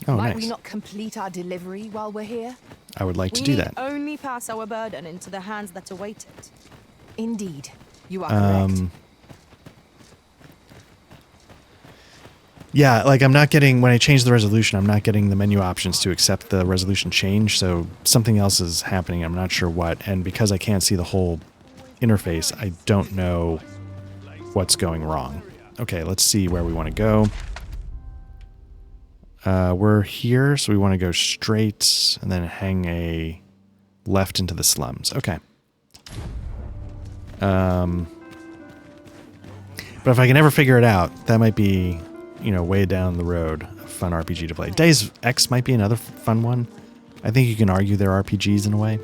Oh, Might nice. we not complete our delivery while we're here? I would like to We do need that. only pass our burden into the hands that await it. Indeed. You are correct. Yeah, like I'm not getting, when I change the resolution, I'm not getting the menu options to accept the resolution change, so something else is happening, I'm not sure what, and because I can't see the whole interface, I don't know what's going wrong. Okay, let's see where we want to go. We're here, so we want to go straight and then hang a left into the slums. Okay. But if I can ever figure it out, that might be, way down the road, a fun RPG to play. Deus Ex might be another fun one. I think you can argue they're RPGs in a way.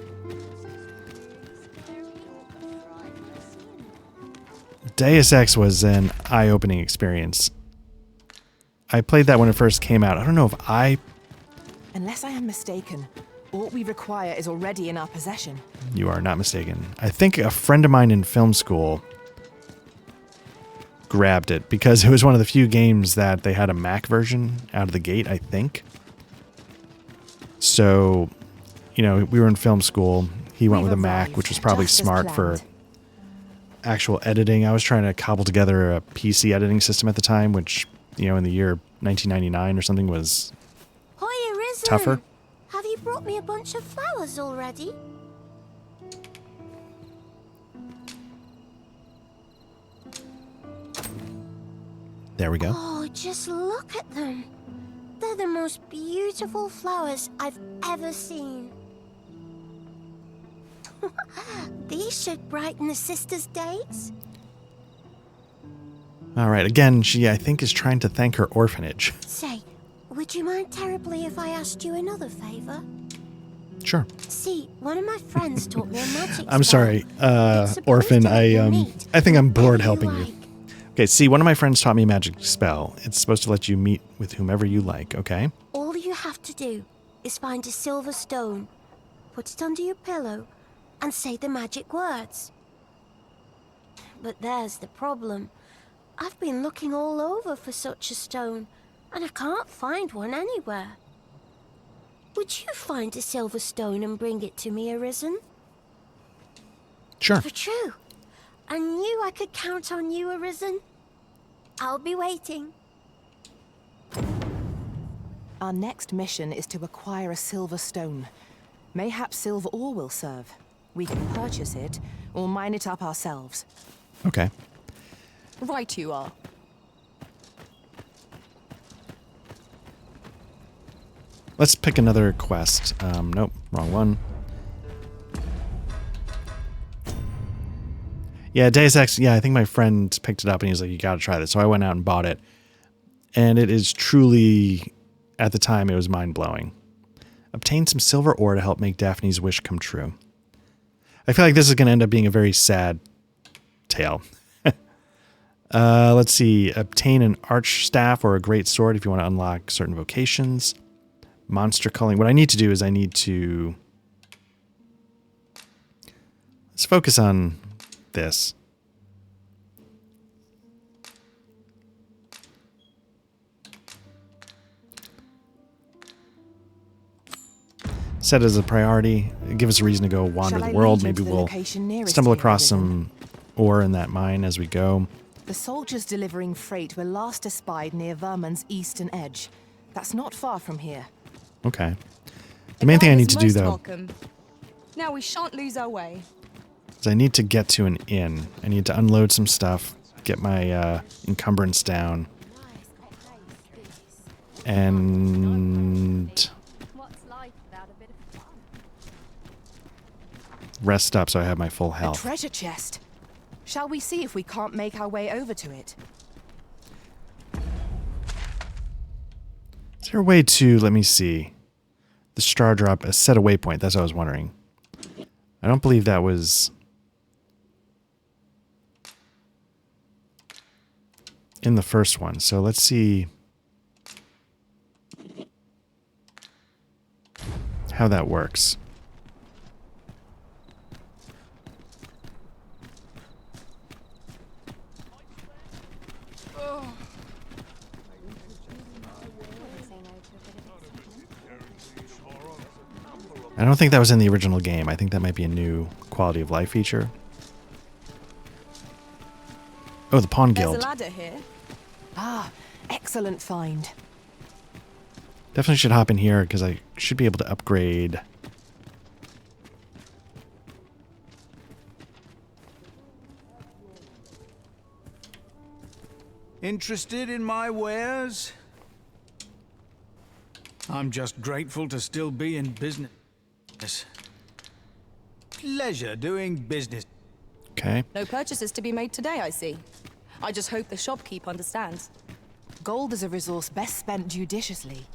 Deus Ex was an eye-opening experience. I played that when it first came out. I don't know if Unless I am mistaken, all we require is already in our possession. You are not mistaken. I think a friend of mine in film school grabbed it because it was one of the few games that they had a Mac version out of the gate, I think. So, we were in film school. He went with a Mac, which was probably just as smart for planned. actual editing. I was trying to cobble together a PC editing system at the time, which, in the year 1999 or something was Hiya, Risen. tougher. Have you brought me a bunch of flowers already? There we go. Oh, just look at them. They're the most beautiful flowers I've ever seen. These should brighten the sisters' days. All right. Again, she, I think, is trying to thank her orphanage. Say, would you mind terribly if I asked you another favor? Sure. See, one of my friends taught me a magic I'm spell. sorry, It's supposed orphan. to let you meet I think I'm bored whoever helping you. like. Okay, see, one of my friends taught me a magic spell. It's supposed to let you meet with whomever you like, okay? All you have to do is find a silver stone, put it under your pillow, and say the magic words. But there's the problem. I've been looking all over for such a stone, and I can't find one anywhere. Would you find a silver stone and bring it to me, Arisen? Sure. For true. I knew I could count on you, Arisen. I'll be waiting. Our next mission is to acquire a silver stone. Mayhaps silver ore will serve. We can purchase it, or mine it up ourselves. Okay. Right you are. Let's pick another quest. Nope, wrong one. Yeah, Deus Ex, yeah, I think my friend picked it up and he was like, you gotta try this. So I went out and bought it. And it is truly, at the time, it was mind-blowing. Obtain some silver ore to help make Daphne's wish come true. I feel like this is going to end up being a very sad tale. Let's see. Obtain an arch staff or a great sword if you want to unlock certain vocations. Monster culling. What I need to do is I need to... Let's focus on this. Set as a priority. Give us a reason to go wander the world. Maybe we'll stumble across some ore in that mine as we go. The soldiers delivering freight were last espied near Vermund's eastern edge. That's not far from here. Okay. The main thing I need to do, Most though, welcome. Now we shan't lose our way. is I need to get to an inn. I need to unload some stuff, get my encumbrance down, and rest up so I have my full A health. treasure chest. Shall we see if we can't make our way over to it? Is there a way to, let me see, the star drop, set a waypoint? That's what I was wondering. I don't believe that was in the first one. So let's see how that works. I don't think that was in the original game. I think that might be a new quality of life feature. Oh, the Pawn Guild. There's a ladder here. Ah, excellent find. Definitely should hop in here because I should be able to upgrade. Interested in my wares? I'm just grateful to still be in business. Pleasure doing business. Okay. No purchases to be made today, I see. I just hope the shopkeep understands. Gold is a resource best spent judiciously.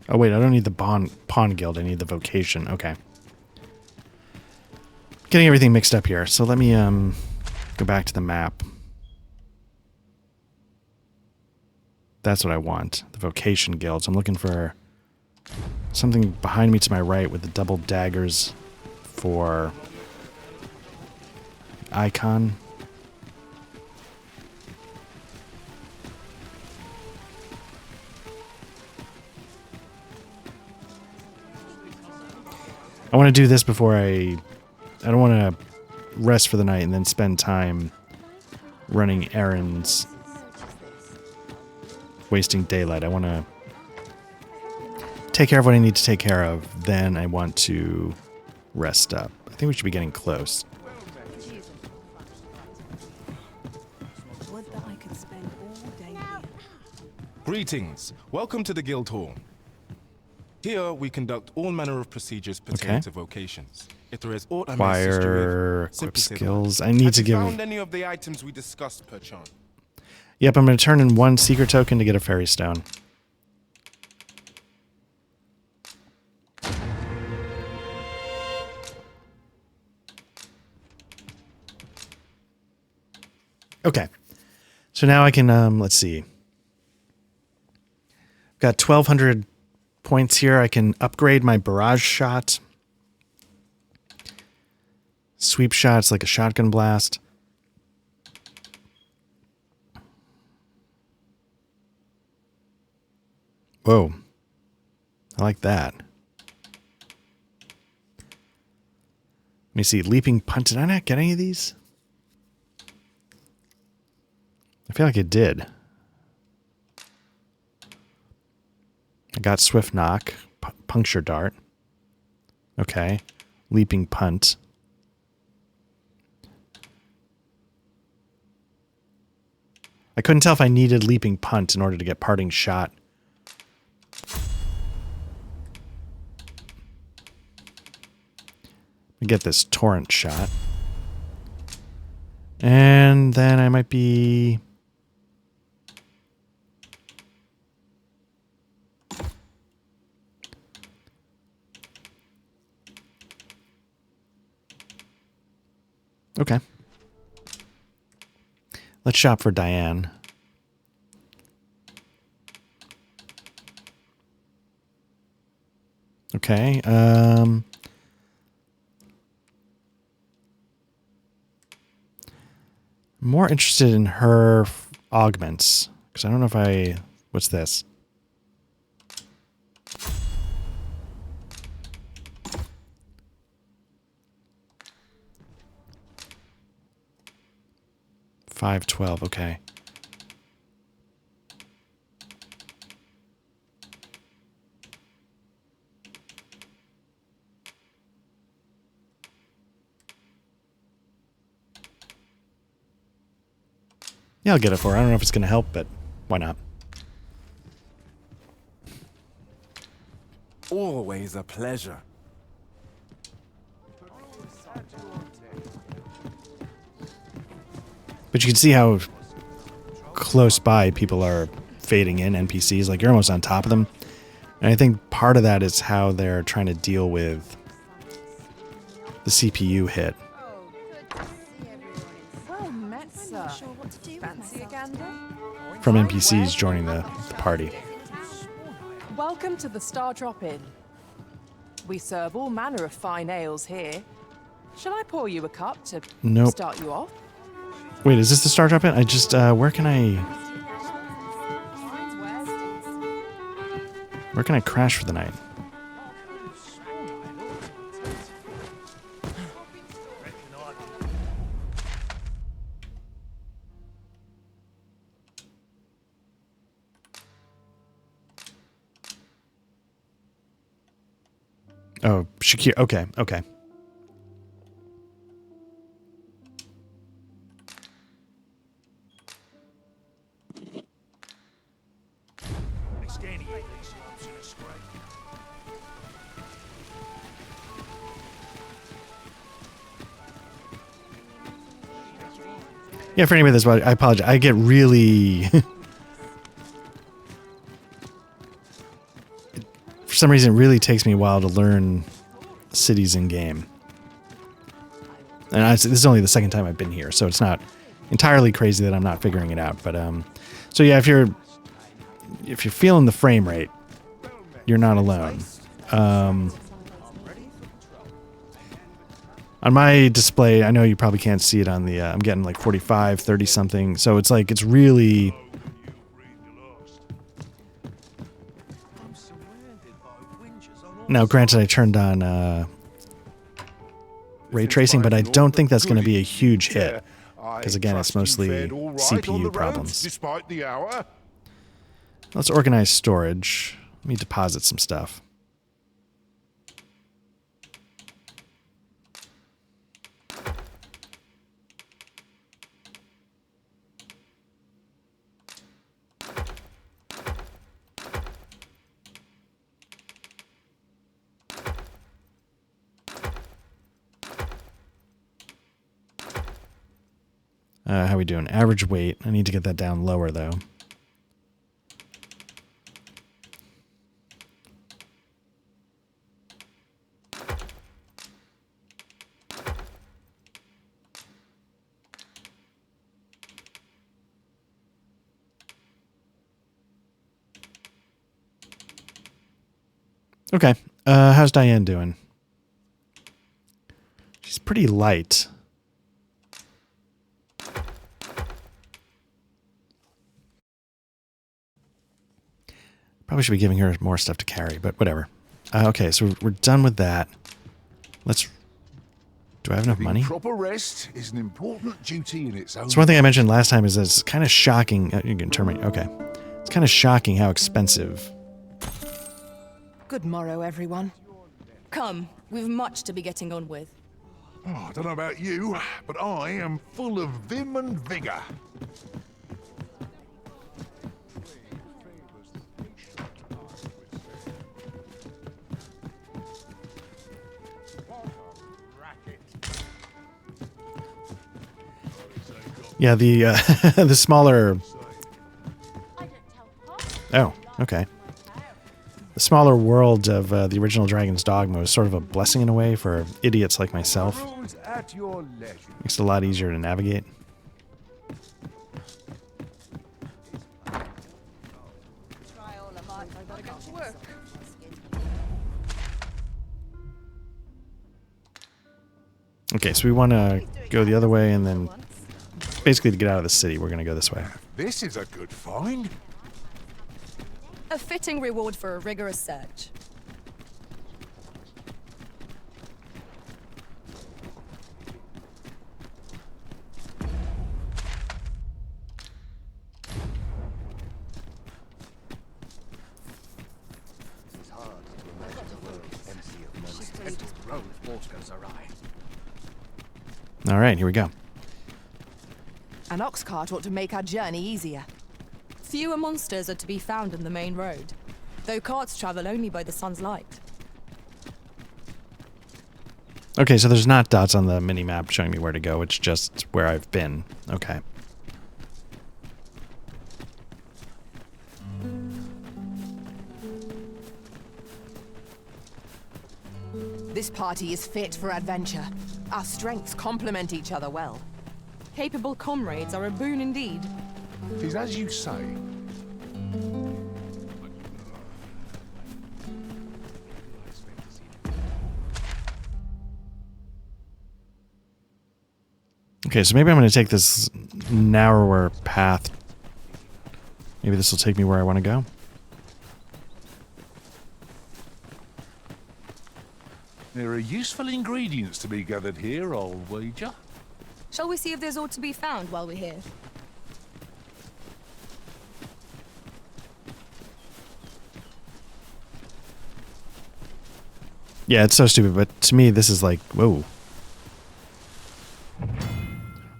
Oh, wait, I don't need the Pawn Guild. I need the vocation. Okay. Getting everything mixed up here. So let me go back to the map. That's what I want. The Vocation Guild. So I'm looking for something behind me to my right with the double daggers for icon. I want to do this before I don't want to rest for the night and then spend time running errands, wasting daylight. I want to take care of what I need to take care of. Then I want to rest up. I think we should be getting close. Greetings. Welcome to the Guild Hall. Here we conduct all manner of procedures pertaining to vocations. If there is aught I may assist you Acquire, with, equip simply say the skills. word. I need Have to you give. found any of the items we discussed, perchance? Yep, I'm going to turn in one secret token to get a fairy stone. Okay. So now I can, let's see. Got 1,200 points here. I can upgrade my barrage shot. Sweep shots like a shotgun blast. Whoa. I like that. Let me see. Leaping punt. Did I not get any of these? I feel like it did. I got swift knock. Puncture dart. Okay. Leaping punt. I couldn't tell if I needed leaping punt in order to get parting shot. Get this torrent shot. And then I might be... Okay. Let's shop for Diane. Okay. More interested in her augments. Because I don't know if I... What's this? $512, okay. Yeah, I'll get it for her. I don't know if it's going to help, but why not? Always a pleasure. But you can see how close by people are fading in NPCs. Like, you're almost on top of them. And I think part of that is how they're trying to deal with the CPU hit. From NPCs joining the party. Welcome to the Star Drop Inn. We serve all manner of fine ales here. Shall I pour you a cup to start you off? Wait, is this the Star Drop Inn? I just, where can I crash for the night? Oh, Shakir. Okay, okay. Yeah, for anybody that's watching, I apologize. I get really... For some reason, it really takes me a while to learn cities in game. And this is only the second time I've been here, so it's not entirely crazy that I'm not figuring it out. But so yeah, if you're feeling the frame rate, you're not alone. On my display, I know you probably can't see it on the... I'm getting like 45, 30 something. So it's like, it's really... Now, granted, I turned on ray tracing, but I don't think that's going to be a huge hit. Because again, it's mostly CPU problems. Despite the hour. Let's organize storage. Let me deposit some stuff. How we doing? Average weight. I need to get that down lower, though. Okay. How's Diane doing? She's pretty light. Probably should be giving her more stuff to carry, but whatever. Okay, so we're done with that. Let's... Do I have enough money? Proper rest is an important duty in its own. So one thing I mentioned last time is that it's kind of shocking. You can terminate. Okay. It's kind of shocking how expensive. Good morrow, everyone. Come, we've much to be getting on with. Oh, I don't know about you, but I am full of vim and vigor. Yeah, the the smaller... Oh, okay. The smaller world of the original Dragon's Dogma was sort of a blessing in a way for idiots like myself. Makes it a lot easier to navigate. Okay, so we want to go the other way, and then basically to get out of the city, we're going to go this way. This is a good find. A fitting reward for a rigorous search. All right, here we go. An ox cart ought to make our journey easier. Fewer monsters are to be found in the main road, though carts travel only by the sun's light. Okay, so there's not dots on the mini-map showing me where to go. It's just where I've been. Okay. This party is fit for adventure. Our strengths complement each other well. Capable comrades are a boon indeed. Tis as you say. Okay, so maybe I'm going to take this narrower path. Maybe this will take me where I want to go. There are useful ingredients to be gathered here, I'll wager. Shall we see if there's aught to be found while we're here? Yeah, it's so stupid, but to me this is like, whoa.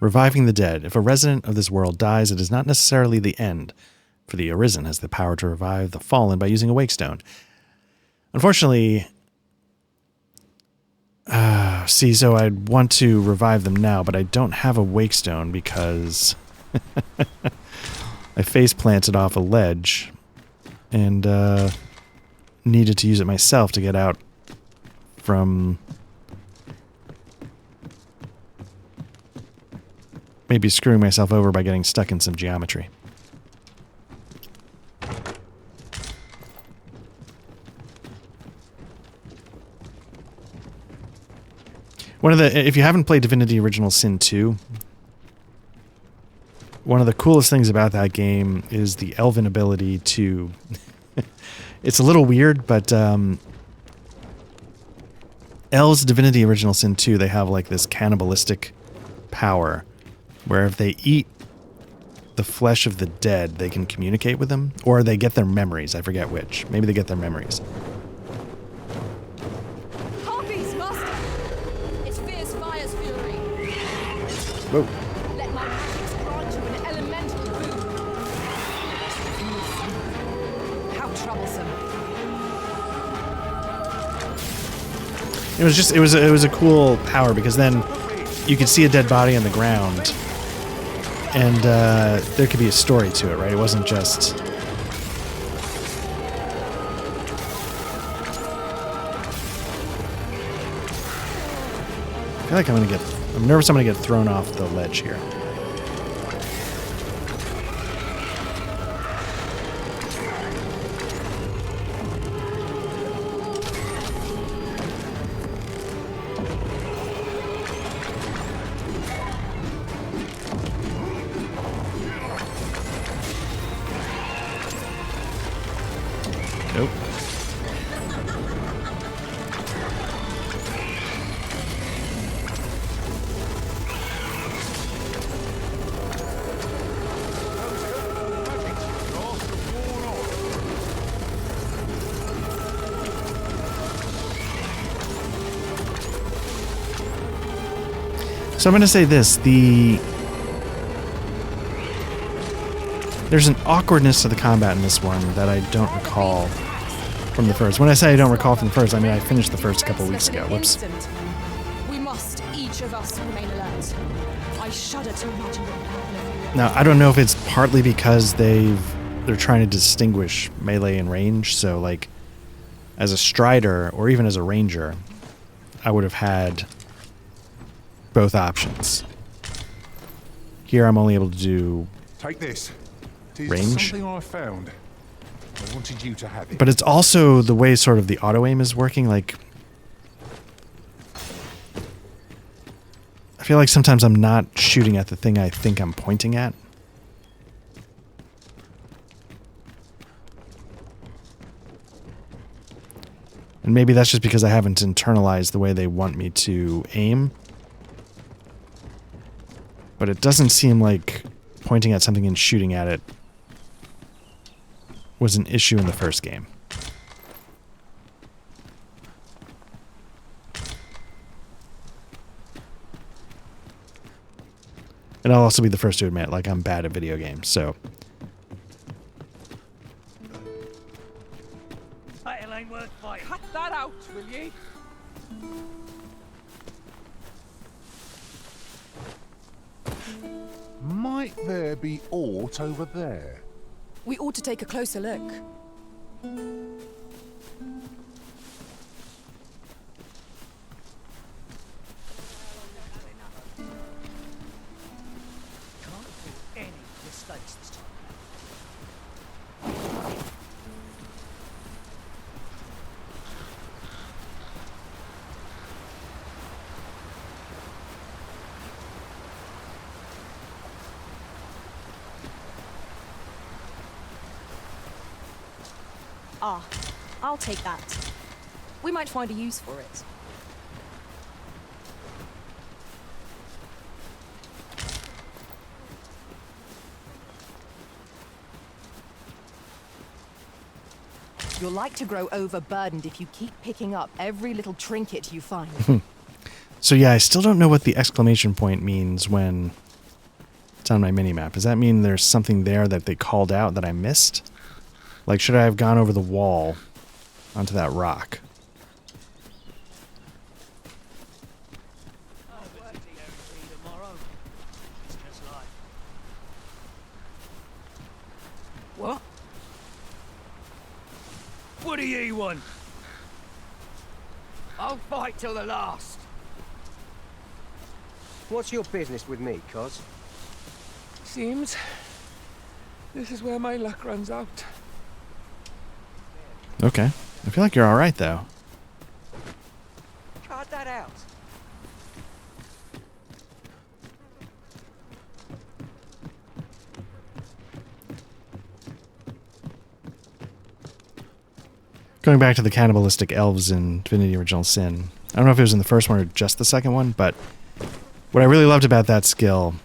Reviving the dead. If a resident of this world dies, it is not necessarily the end, for the Arisen has the power to revive the fallen by using a wake stone. Unfortunately, see, so I'd want to revive them now, but I don't have a wake stone because I face planted off a ledge and needed to use it myself to get out from maybe screwing myself over by getting stuck in some geometry. If you haven't played Divinity Original Sin 2, one of the coolest things about that game is the elven ability to... It's a little weird, but elves, Divinity Original Sin 2, they have like this cannibalistic power where if they eat the flesh of the dead, they can communicate with them, or they get their memories. I forget which. Maybe they get their memories. Whoa. Let my magics grant you an elemental boon. How troublesome. It was a cool power because then you could see a dead body on the ground and there could be a story to it, right? It wasn't just... I feel like I'm nervous I'm going to get thrown off the ledge here. So I'm going to say this. There's an awkwardness to the combat in this one that I don't recall from the first. When I say I don't recall from the first, I mean I finished the first a couple weeks ago. Whoops. We must, each of us, remain alert. I shudder to imagine what would happen. Now, I don't know if it's partly because they're trying to distinguish melee and range. So, like, as a strider or even as a ranger, I would have had both options. Here, I'm only able to do Take this. It is range. something I found. I wanted you to have it. But it's also the way sort of the auto aim is working. Like, I feel like sometimes I'm not shooting at the thing I think I'm pointing at. And maybe that's just because I haven't internalized the way they want me to aim. But it doesn't seem like pointing at something and shooting at it was an issue in the first game. And I'll also be the first to admit, like, I'm bad at video games, so... Cut that out, will ye? Might there be aught over there? We ought to take a closer look. Ah, I'll take that. We might find a use for it. You're like to grow overburdened if you keep picking up every little trinket you find. So yeah, I still don't know what the exclamation point means when it's on my minimap. Does that mean there's something there that they called out that I missed? Like, should I have gone over the wall onto that rock? What? What do ye want? I'll fight till the last. What's your business with me, cos? Seems this is where my luck runs out. Okay. I feel like you're alright, though. Cut that out. Going back to the cannibalistic elves in Divinity Original Sin. I don't know if it was in the first one or just the second one, but what I really loved about that skill...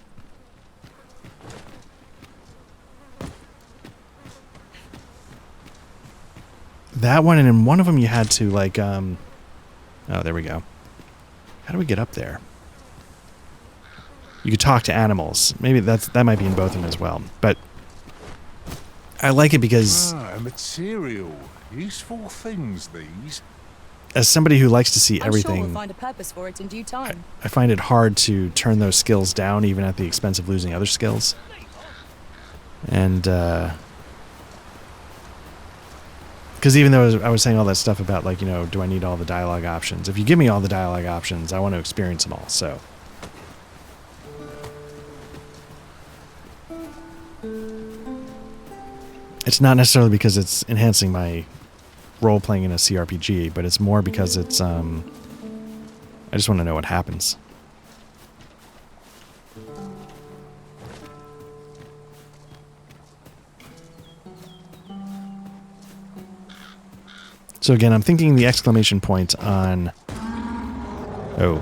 That one, and in one of them you had to, like, oh, there we go. How do we get up there? You could talk to animals. Maybe that might be in both of them as well. But I like it because... Ah, material. Useful things, these. As somebody who likes to see I'm everything... sure we'll find a purpose for it in due time. I find it hard to turn those skills down, even at the expense of losing other skills. And, because even though I was saying all that stuff about, like, you know, do I need all the dialogue options? If you give me all the dialogue options, I want to experience them all, so. It's not necessarily because it's enhancing my role-playing in a CRPG, but it's more because it's, I just want to know what happens. So again, I'm thinking the exclamation point on... Oh.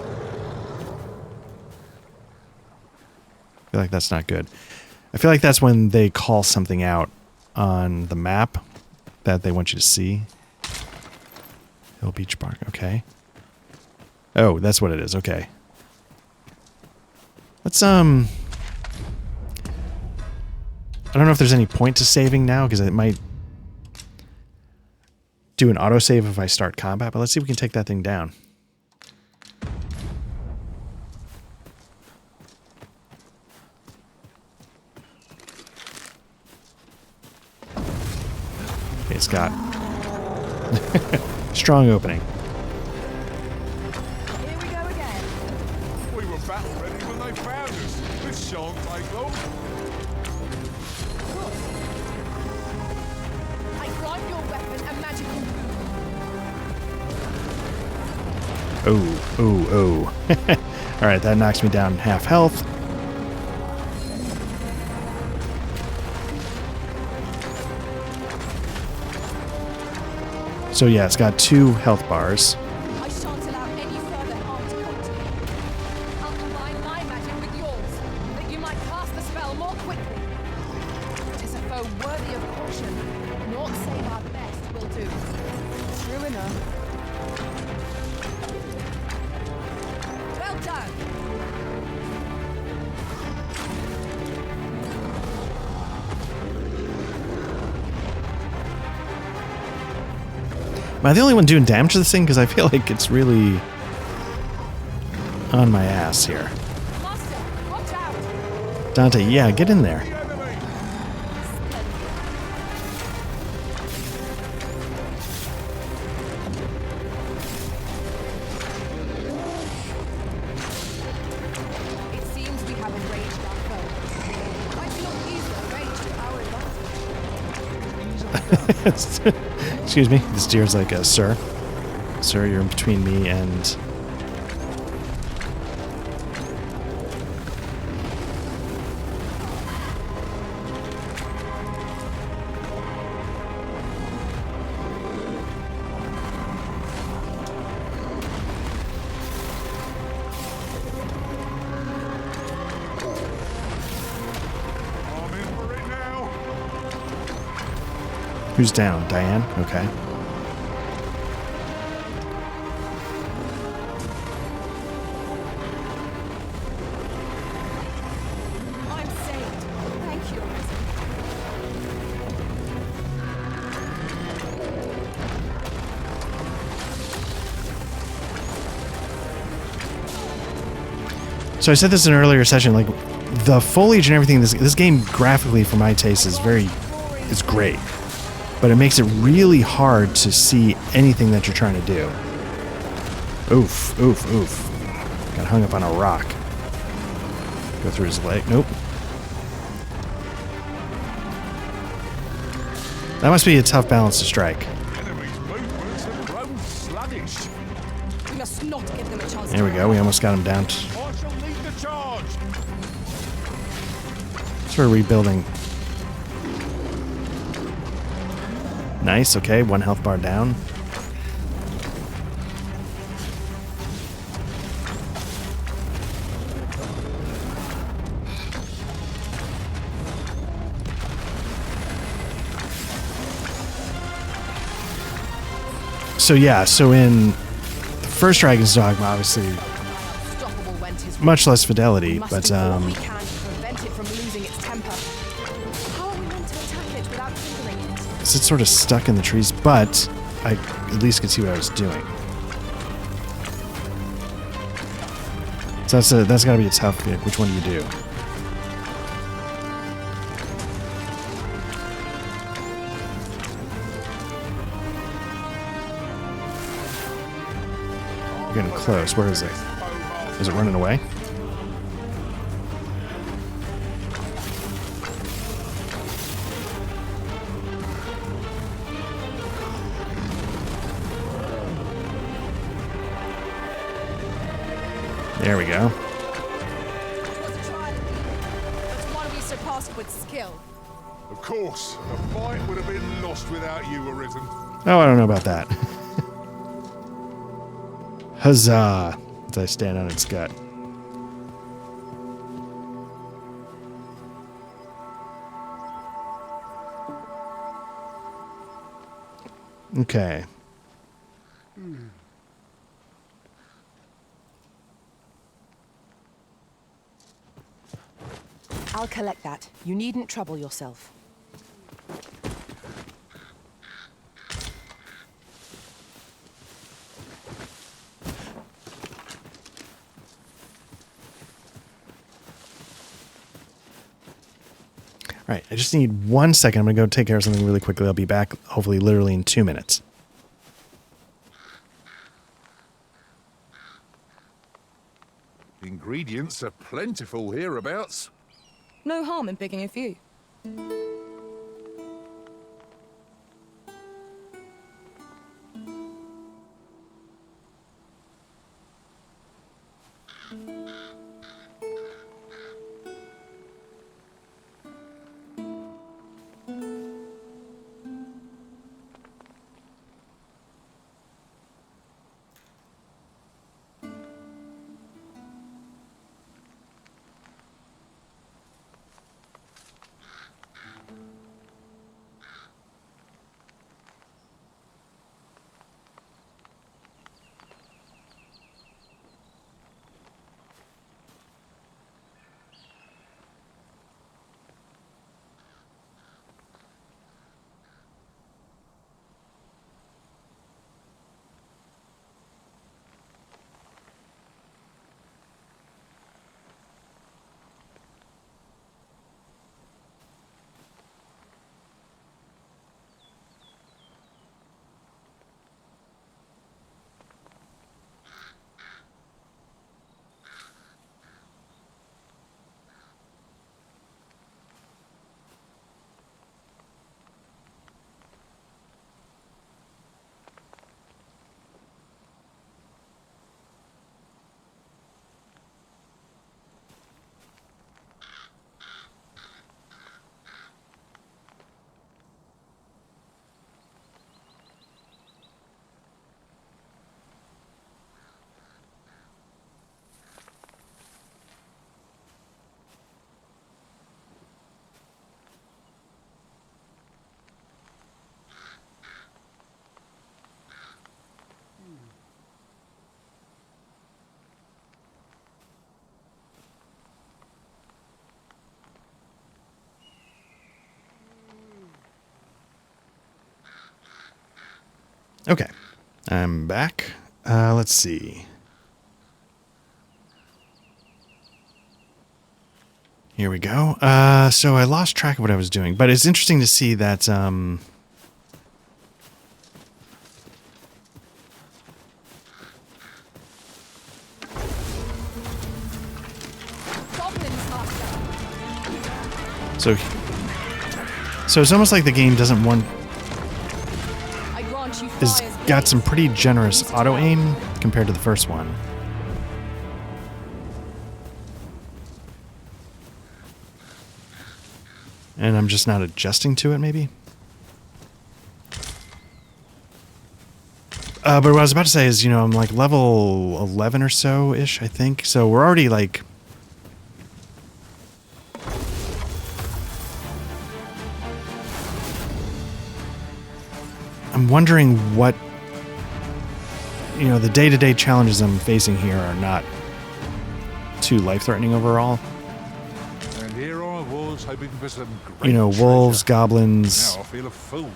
I feel like that's not good. I feel like that's when they call something out on the map that they want you to see. Hill Beach Park, okay. Oh, that's what it is, okay. Let's, I don't know if there's any point to saving now, because it might do an autosave if I start combat, but let's see if we can take that thing down. Okay, it's got strong opening. Here we go again. We were battle ready when they found us. This shan't take long. I grant your weapon a magical Oh, oh, oh. Alright, that knocks me down half health. So yeah, it's got 2 health bars. I shan't allow any further harm to come to you. I'll combine my magic with yours, that you might cast the spell more quickly. Tis a foe worthy of caution. Naught save our best will do. True enough. Well done. Am I the only one doing damage to this thing? Because I feel like it's really on my ass here. Master, watch out. Dante, yeah, get in there. It seems we have enraged our foe. I do not use their rage to our advantage. Excuse me. This deer's like, sir. Sir, you're in between me and... I'm in for it now. Who's down? Diane? Okay. I'm saved. Thank you. So I said this in an earlier session, like, the foliage and everything, this game graphically, for my taste, is it's great. But it makes it really hard to see anything that you're trying to do. Oof, oof, oof. Got hung up on a rock. Go through his leg. Nope. That must be a tough balance to strike. Enemy's movements have grown sluggish. We must not give them a chance. There we go. We almost got him down. I shall lead the charge. Sort of rebuilding. Nice. Okay. 1 health bar down. So yeah, so in the first Dragon's Dogma, obviously much less fidelity, but we can to prevent it from losing its temper. How are we meant to attack it without hindering it? it's sort of stuck in the trees, but I at least could see what I was doing. So that's got to be a tough pick. Which one do you do? We're getting close. Where is it? Is it running away? There we go. It was a trial but one we surpassed with skill. Of course, the fight would have been lost without you, Arisen. Oh, I don't know about that. Huzzah! As I stand on its gut. Okay. I'll collect that. You needn't trouble yourself. All right, I just need 1 second. I'm going to go take care of something really quickly. I'll be back, hopefully, literally in 2 minutes. Ingredients are plentiful hereabouts. No harm in picking a few. Okay, I'm back. Let's see. Here we go. So I lost track of what I was doing, but it's interesting to see that so it's almost like the game doesn't want is got some pretty generous auto aim compared to the first one. And I'm just not adjusting to it, maybe? But what I was about to say is, you know, I'm like level 11 or so-ish, I think. So we're already like... I'm wondering what... You know, the day-to-day challenges I'm facing here are not too life-threatening overall. And here I was hoping for some great You know, wolves, treasure. goblins... Now I feel a fool.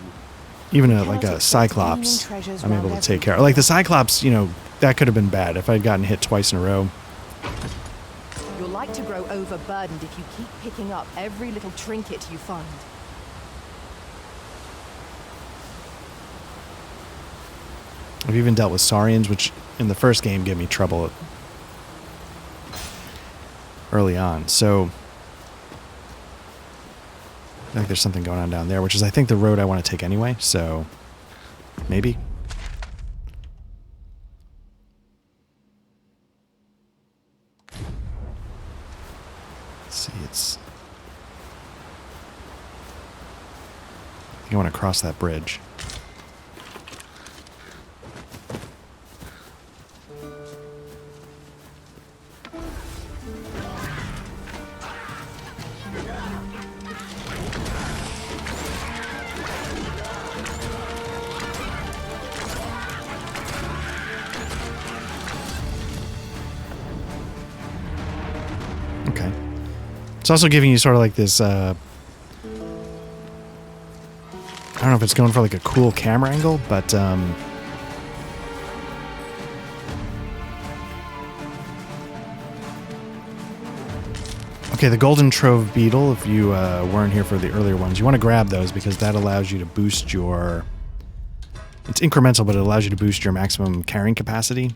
Even like a Cyclops, I'm able to take care of. Like the Cyclops, you know, that could have been bad if I'd gotten hit twice in a row. You'll like to grow overburdened if you keep picking up every little trinket you find. I've even dealt with Saurians, which in the first game gave me trouble early on. So I feel like there's something going on down there, which is I think the road I want to take anyway, so maybe. Let's see, it's... I think I want to cross that bridge. It's also giving you sort of like this, I don't know if it's going for like a cool camera angle, but, okay, the Golden Trove Beetle, if you weren't here for the earlier ones, you want to grab those because that allows you to boost your... It's incremental, but it allows you to boost your maximum carrying capacity.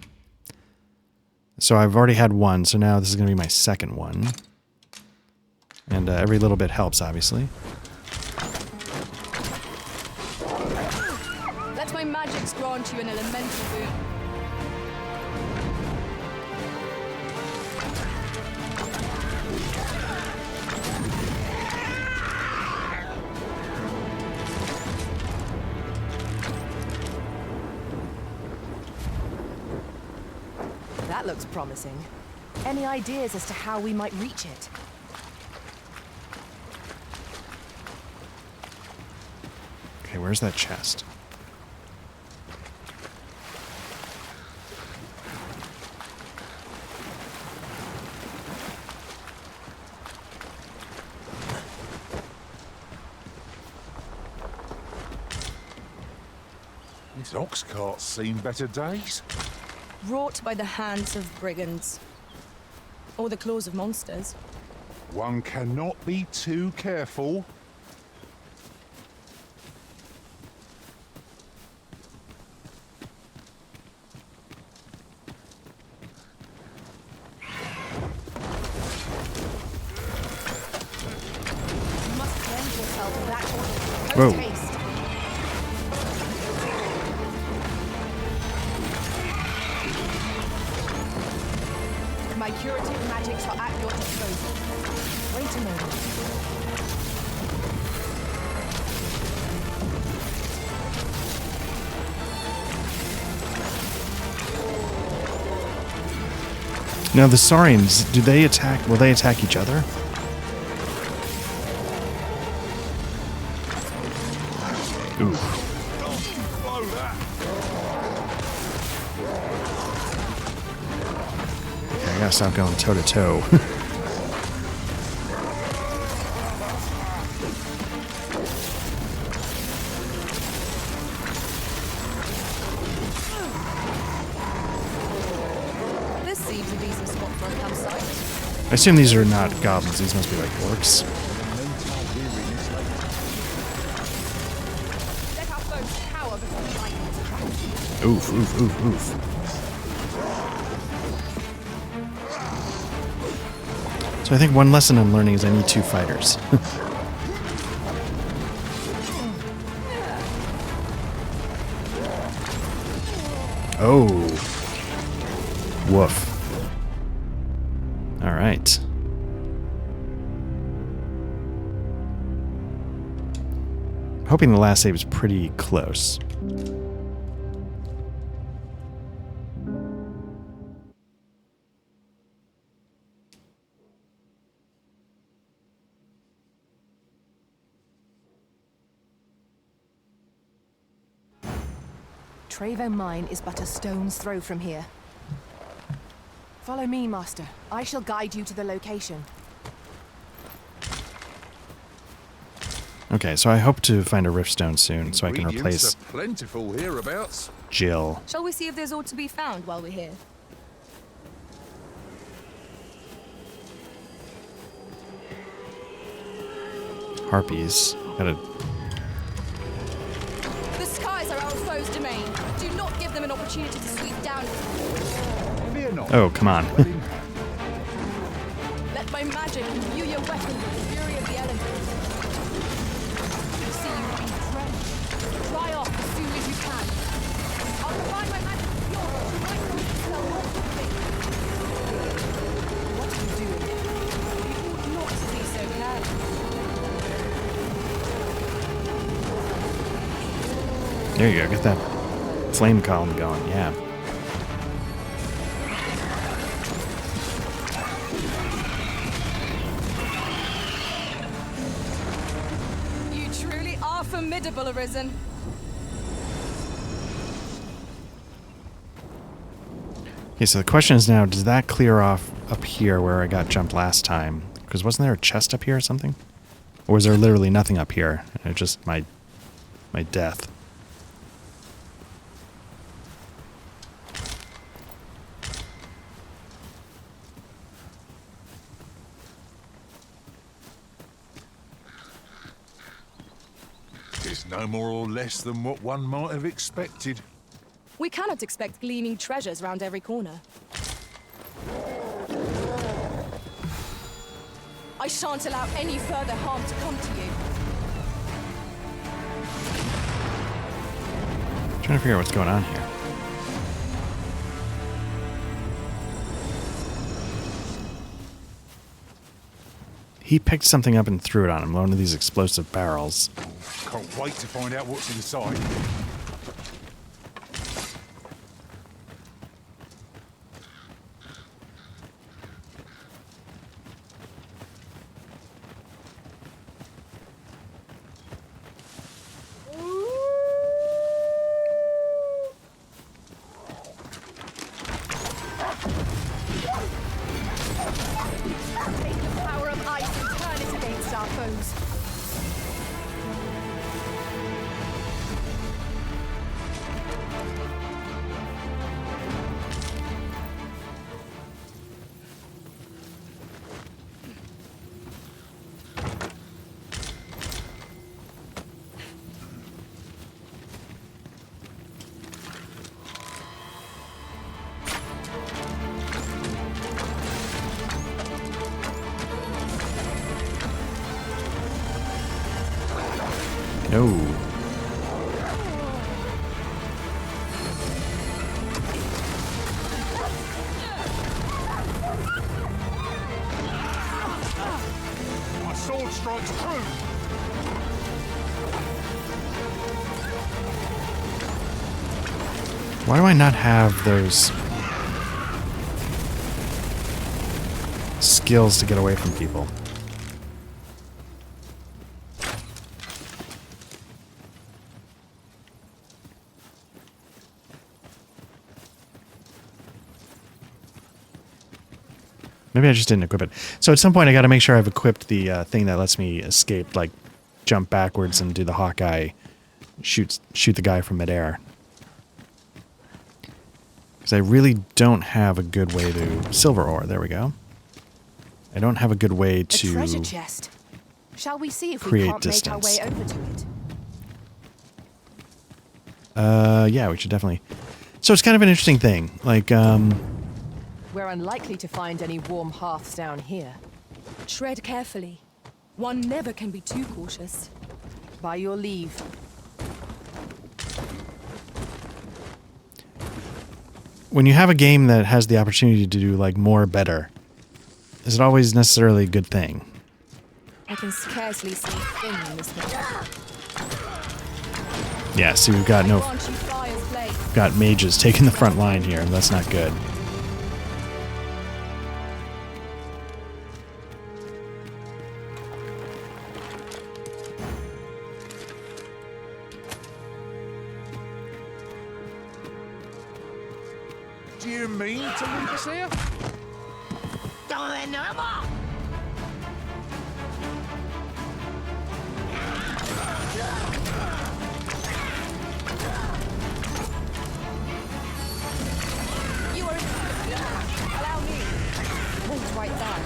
So I've already had one, so now this is going to be my second one. And every little bit helps, obviously. Let my magics grant you an elemental boon. That looks promising. Any ideas as to how we might reach it? Okay, where's that chest? This ox cart's seen better days. Wrought by the hands of brigands. Or the claws of monsters. One cannot be too careful. You must cleanse yourself of that Whoa. taste. My curative magics are at your disposal. Wait a moment. Now the Saurians, do they attack? Will they attack each other? Ooh. Okay, I gotta stop going toe to toe. This seems a decent spot for a campsite. I assume these are not goblins. These must be like orcs. Let our foes cower before lightning's crack. Oof, oof, oof, oof. So I think one lesson I'm learning is I need 2 fighters. Oh. Woof. All right. Hoping the last save is pretty close. Trevo Mine is but a stone's throw from here. Follow me, Master. I shall guide you to the location. Okay, so I hope to find a riftstone soon so I can replace Ingredients are plentiful hereabouts. Jill. Shall we see if there's aught to be found while we're here? Harpies. Gotta... The skies are our foes' domain. Do not give them an opportunity to sweep down. Fear not. Oh, come on. Let my magic imbue your weapon with the fury of the elements. You see you've been drenched. Dry off as soon as you can. I'll combine my magic with yours to wipe away the spell more quickly. What are you doing? You ought not to be so careless. There you go. Get that flame column going. Yeah. You truly are formidable, Arisen. Okay, so the question is now, does that clear off up here where I got jumped last time? Because wasn't there a chest up here or something? Or was there literally nothing up here? And it's just my death. It's no more or less than what one might have expected. We cannot expect gleaming treasures round every corner. I shan't allow any further harm to come to you. I'm trying to figure out what's going on here. He picked something up and threw it on him, one of these explosive barrels. Can't wait to find out what's inside. Take the power of ice and turn it against our foes. No. My sword strikes true. Why do I not have those skills to get away from people? Maybe I just didn't equip it. So at some point I got to make sure I've equipped the thing that lets me escape, like jump backwards and do the Hawkeye, shoot the guy from midair. Because I really don't have a good way to... Silver ore, there we go. I don't have a good way to... A treasure chest. Shall we see if we create can't distance. make our way over to it? Yeah, we should definitely... So it's kind of an interesting thing. Like, We're unlikely to find any warm hearths down here. Tread carefully. One never can be too cautious. By your leave. when you have a game that has the opportunity to do, like, more better, is it always necessarily a good thing? I can scarcely see a thing in this one. Yeah, see, we've got got mages taking the front line here, and that's not good. Do you mean to leave us here? You are allow me. Hold right there.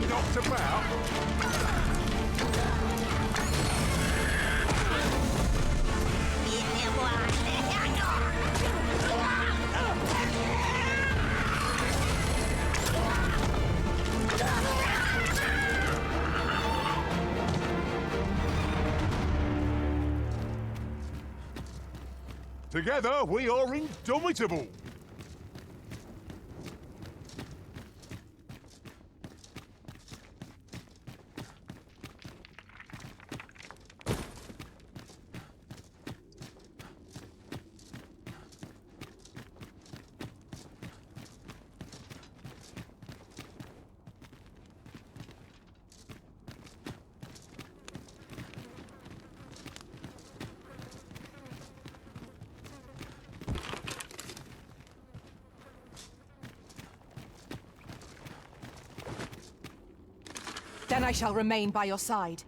knocked about? Together, we are indomitable. Then I shall remain by your side.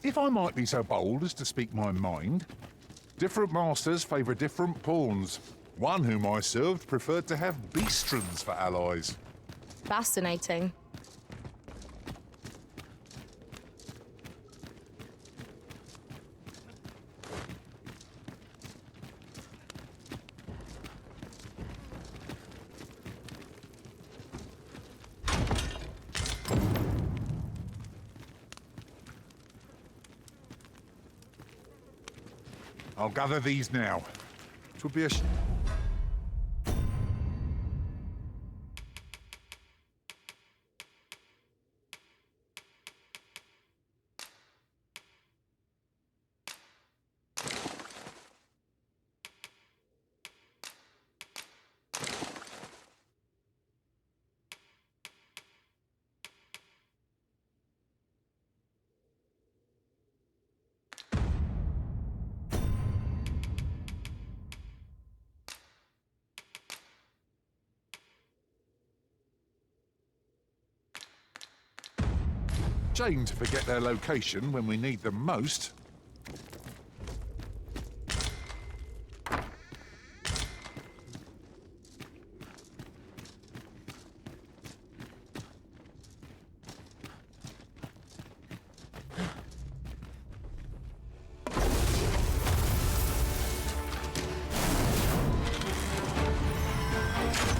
If I might be so bold as to speak my mind, different masters favour different pawns. One whom I served preferred to have beastrons for allies. Fascinating. I'll gather these now. It would be a shame to forget their location when we need them most.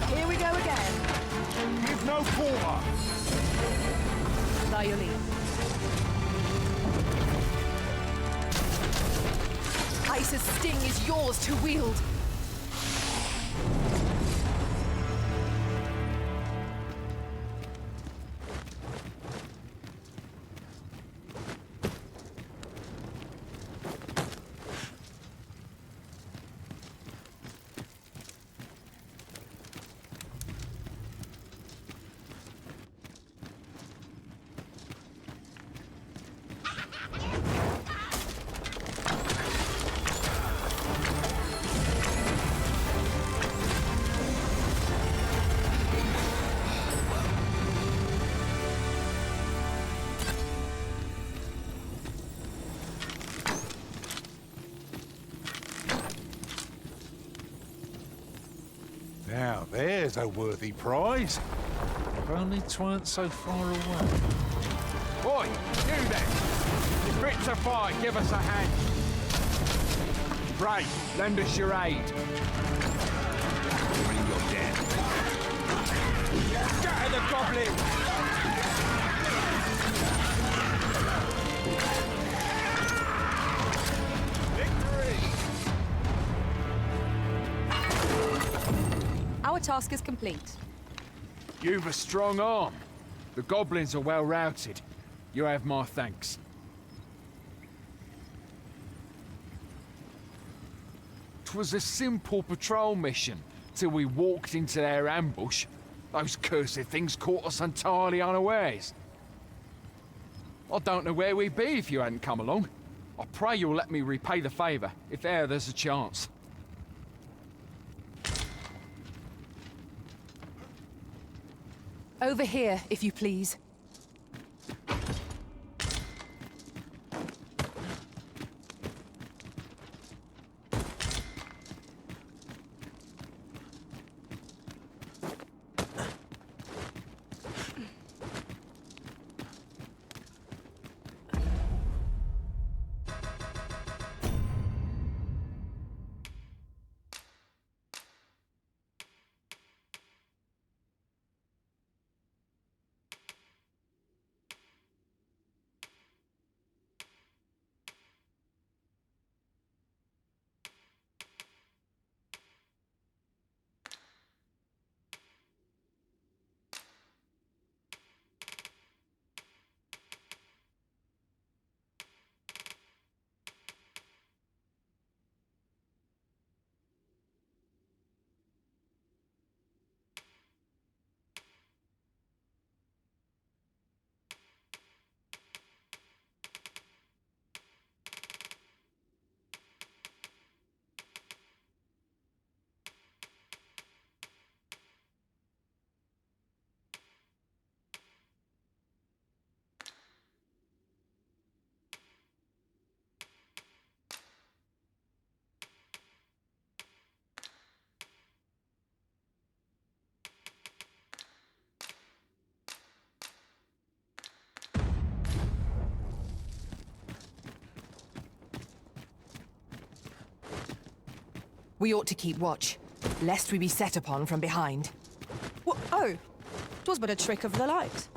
Here we go again. Give no quarter! By your leave. Ice's sting is yours to wield. Now, there's a worthy prize. If only 'tweren't so far away. Boy, you then! If fit to fight, give us a hand. Brave, lend us your aid. Bring your death. Scatter the goblin! Our task is complete. You've a strong arm. The goblins are well routed. You have my thanks. 'Twas a simple patrol mission till we walked into their ambush. Those cursed things caught us entirely unawares. I I don't know where we'd be if you hadn't come along. I pray you'll let me repay the favour, if e'er there's a chance. Over here, if you please. We ought to keep watch, lest we be set upon from behind. Oh, 'twas but a trick of the light.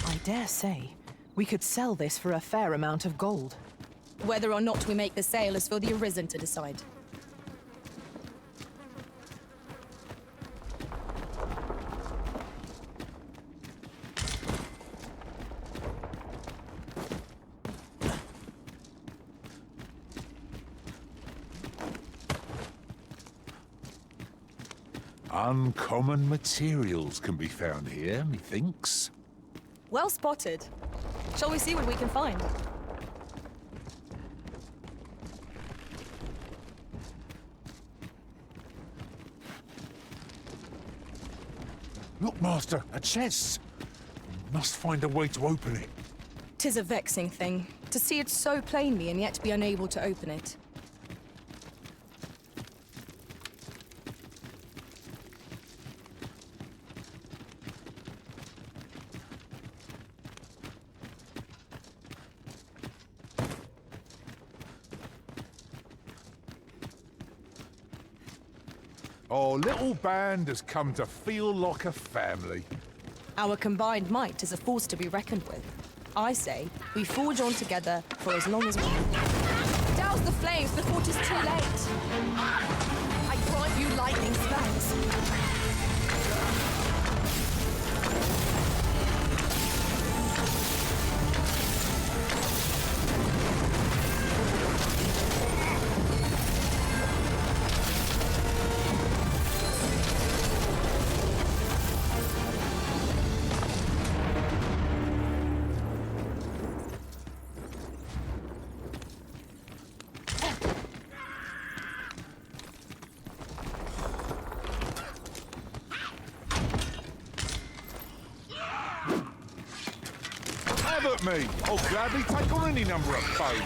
I dare say, we could sell this for a fair amount of gold. Whether or not we make the sale is for the Arisen to decide. Uncommon materials can be found here, methinks. Well spotted. Shall we see what we can find? Look, Master, a chest. We must find a way to open it. 'Tis a vexing thing, to see it so plainly and yet be unable to open it. Our little band has come to feel like a family. Our combined might is a force to be reckoned with. I say, we forge on together for as long as we can. Douse the flames before 'tis too late. I grant you lightning spells. Have at me! I'll gladly take on any number of foes.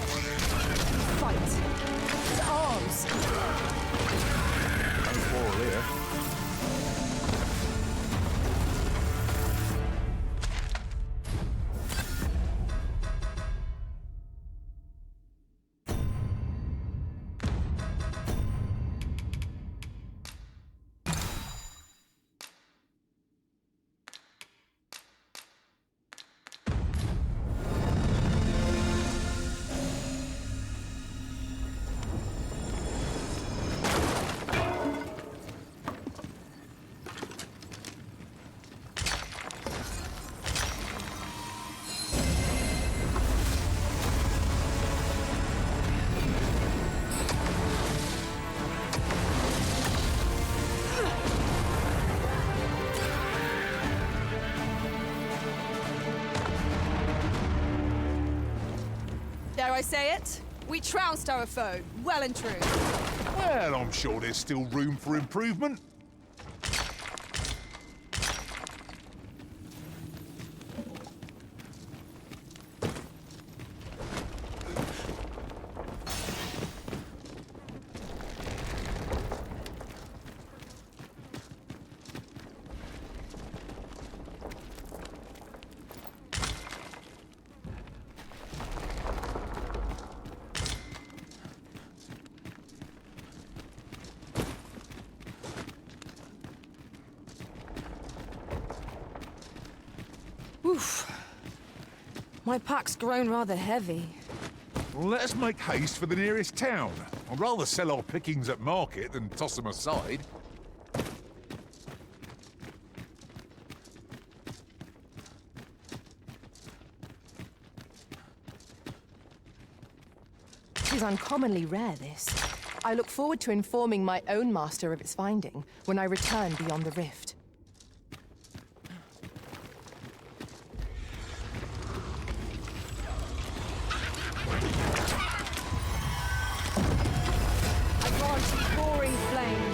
I say it? We trounced our foe, well and true. Well, I'm sure there's still room for improvement. Oof. My pack's grown rather heavy. Well, let us make haste for the nearest town. I'd rather sell our pickings at market than toss them aside. It is uncommonly rare, this. I look forward to informing my own master of its finding when I return beyond the rift. I grant roaring flame.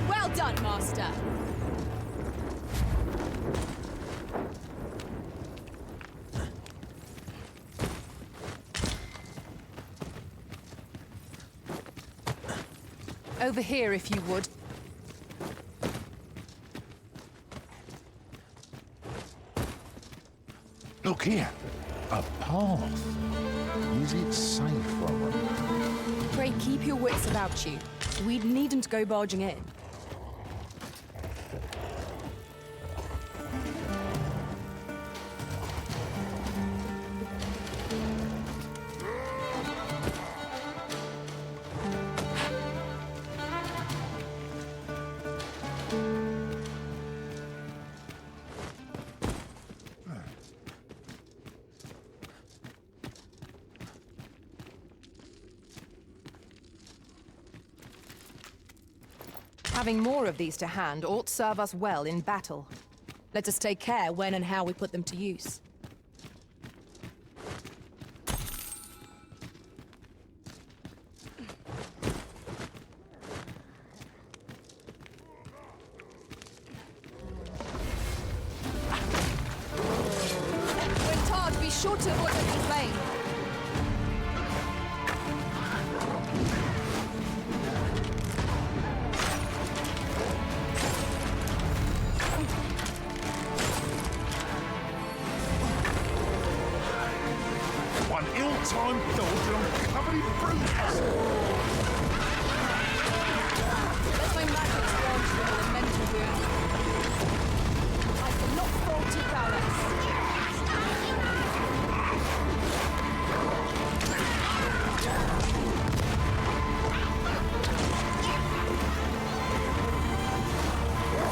Well done, Master. Over here, if you would. Look here. A path. Is it safe, I wonder? Pray keep your wits about you. We needn't go barging in. Having more of these to hand ought serve us well in battle. Let us take care when and how we put them to use. When tarred, be sure to avoid open flame. One ill-timed dodge and I'm covered in bruises. Let my magic grant you an elemental wound. I cannot fault your prowess.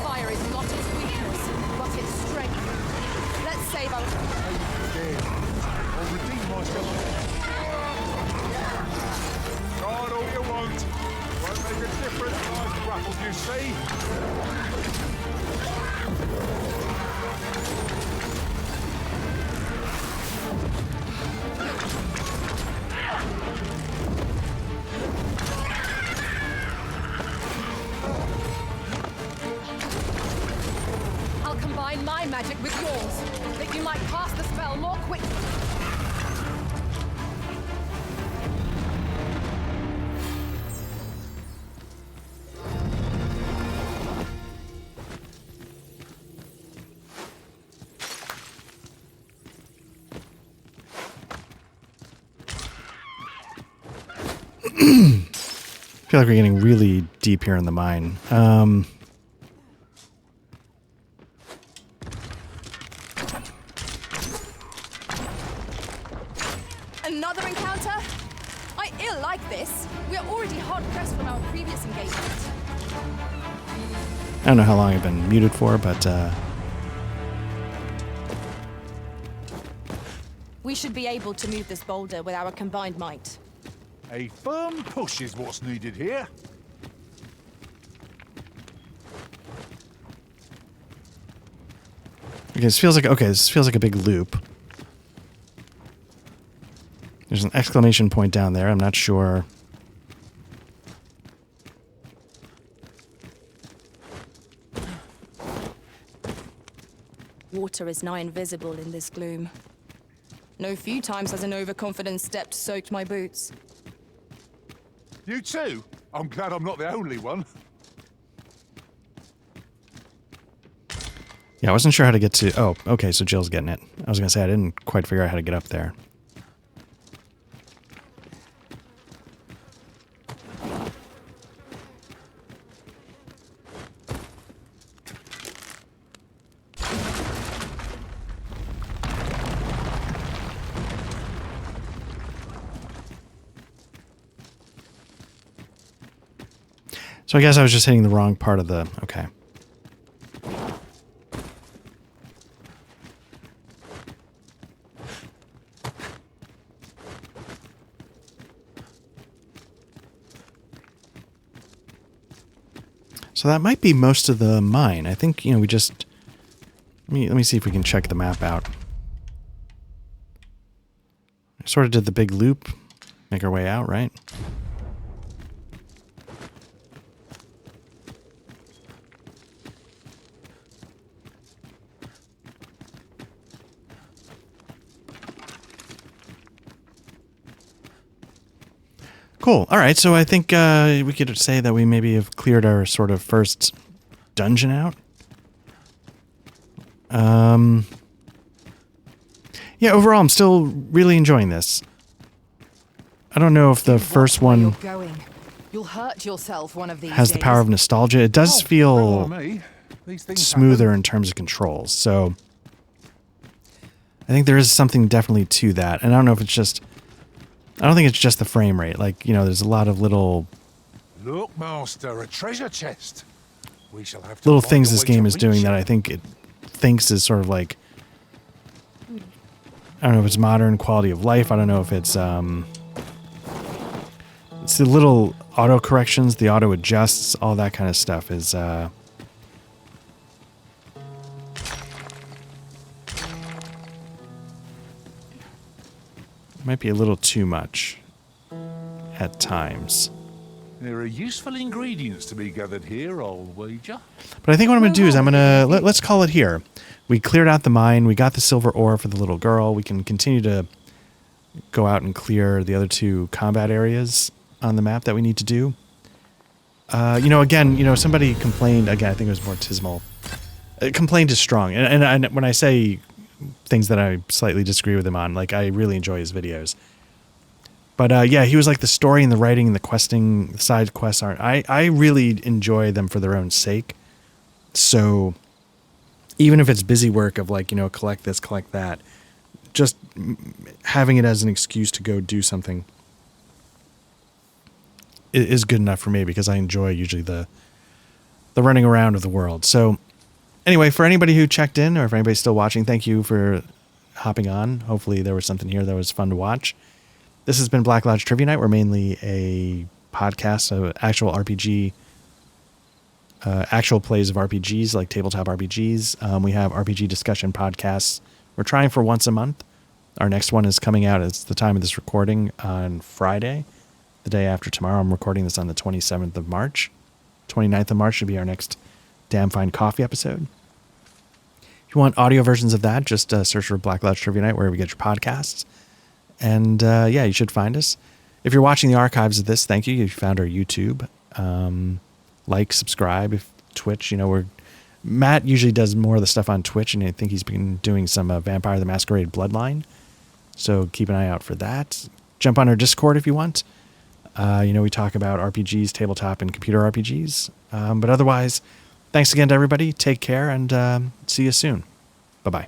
Fire is not its weakness, but its strength. Let's save our... I'll redeem myself. Try it all you want. Won't make a difference. Nice ruffles, you see. I'll combine my magic with yours, that you might cast the spell more quickly. I feel like we're getting really deep here in the mine. Another encounter? I ill like this. We are already hard pressed from our previous engagement. I don't know how long I've been muted for, but We should be able to move this boulder with our combined might. A firm push is what's needed here. Okay, this feels like a big loop. There's an exclamation point down there. I'm not sure. Water is nigh invisible in this gloom. No few times has an overconfident step soaked my boots. You too? I'm glad I'm not the only one. Yeah, I wasn't sure how to get to... Oh, okay, so Jill's getting it. I was going to say I didn't quite figure out how to get up there. So I guess I was just hitting the wrong part of the... Okay. So that might be most of the mine. I think, we just... Let me see if we can check the map out. Sort of did the big loop. Make our way out, right? Cool. All right, so I think we could say that we maybe have cleared our sort of first dungeon out. Yeah, overall, I'm still really enjoying this. I don't know if the first one You'll hurt yourself one of these has the power of nostalgia. It does feel smoother in terms of controls, so I think there is something definitely to that. And I don't know if it's just... I don't think it's just the frame rate. Like, there's a lot of little... Look, Master, a treasure chest. We shall have to little find things a this way game to is doing reach that it. I think it thinks is sort of like... I don't know if it's modern quality of life. I don't know if it's... It's the little auto corrections, the auto adjusts, all that kind of stuff is... might be a little too much at times. There are useful ingredients to be gathered here, I'll wager. But I think what I'm going to do is I'm going to... Let's call it here. We cleared out the mine. We got the silver ore for the little girl. We can continue to go out and clear the other two combat areas on the map that we need to do. Again, somebody complained... Again, I think it was Mortismal. Complaint is strong. And when I say things that I slightly disagree with him on, like, I really enjoy his videos. But yeah, he was like, the story and the writing and the questing, the side quests aren't... I really enjoy them for their own sake. So even if it's busy work of like, collect this, collect that, just having it as an excuse to go do something is good enough for me, because I enjoy usually the running around of the world. So anyway, for anybody who checked in, or if anybody's still watching, thank you for hopping on. Hopefully there was something here that was fun to watch. This has been Black Lodge Trivia Night. We're mainly a podcast, so actual RPG, actual plays of RPGs, like tabletop RPGs. We have RPG discussion podcasts. We're trying for once a month. Our next one is coming out at the time of this recording on Friday, the day after tomorrow. I'm recording this on the 27th of March. 29th of March should be our next Damn Fine Coffee episode. If you want audio versions of that, just search for Black Lodge Trivia Night wherever you get your podcasts. And yeah, you should find us. If you're watching the archives of this, thank you. You found our YouTube. Like, subscribe. If Twitch, Matt usually does more of the stuff on Twitch, and I think he's been doing some Vampire the Masquerade Bloodline. So keep an eye out for that. Jump on our Discord if you want. We talk about RPGs, tabletop, and computer RPGs. But otherwise, thanks again to everybody. Take care, and see you soon. Bye-bye.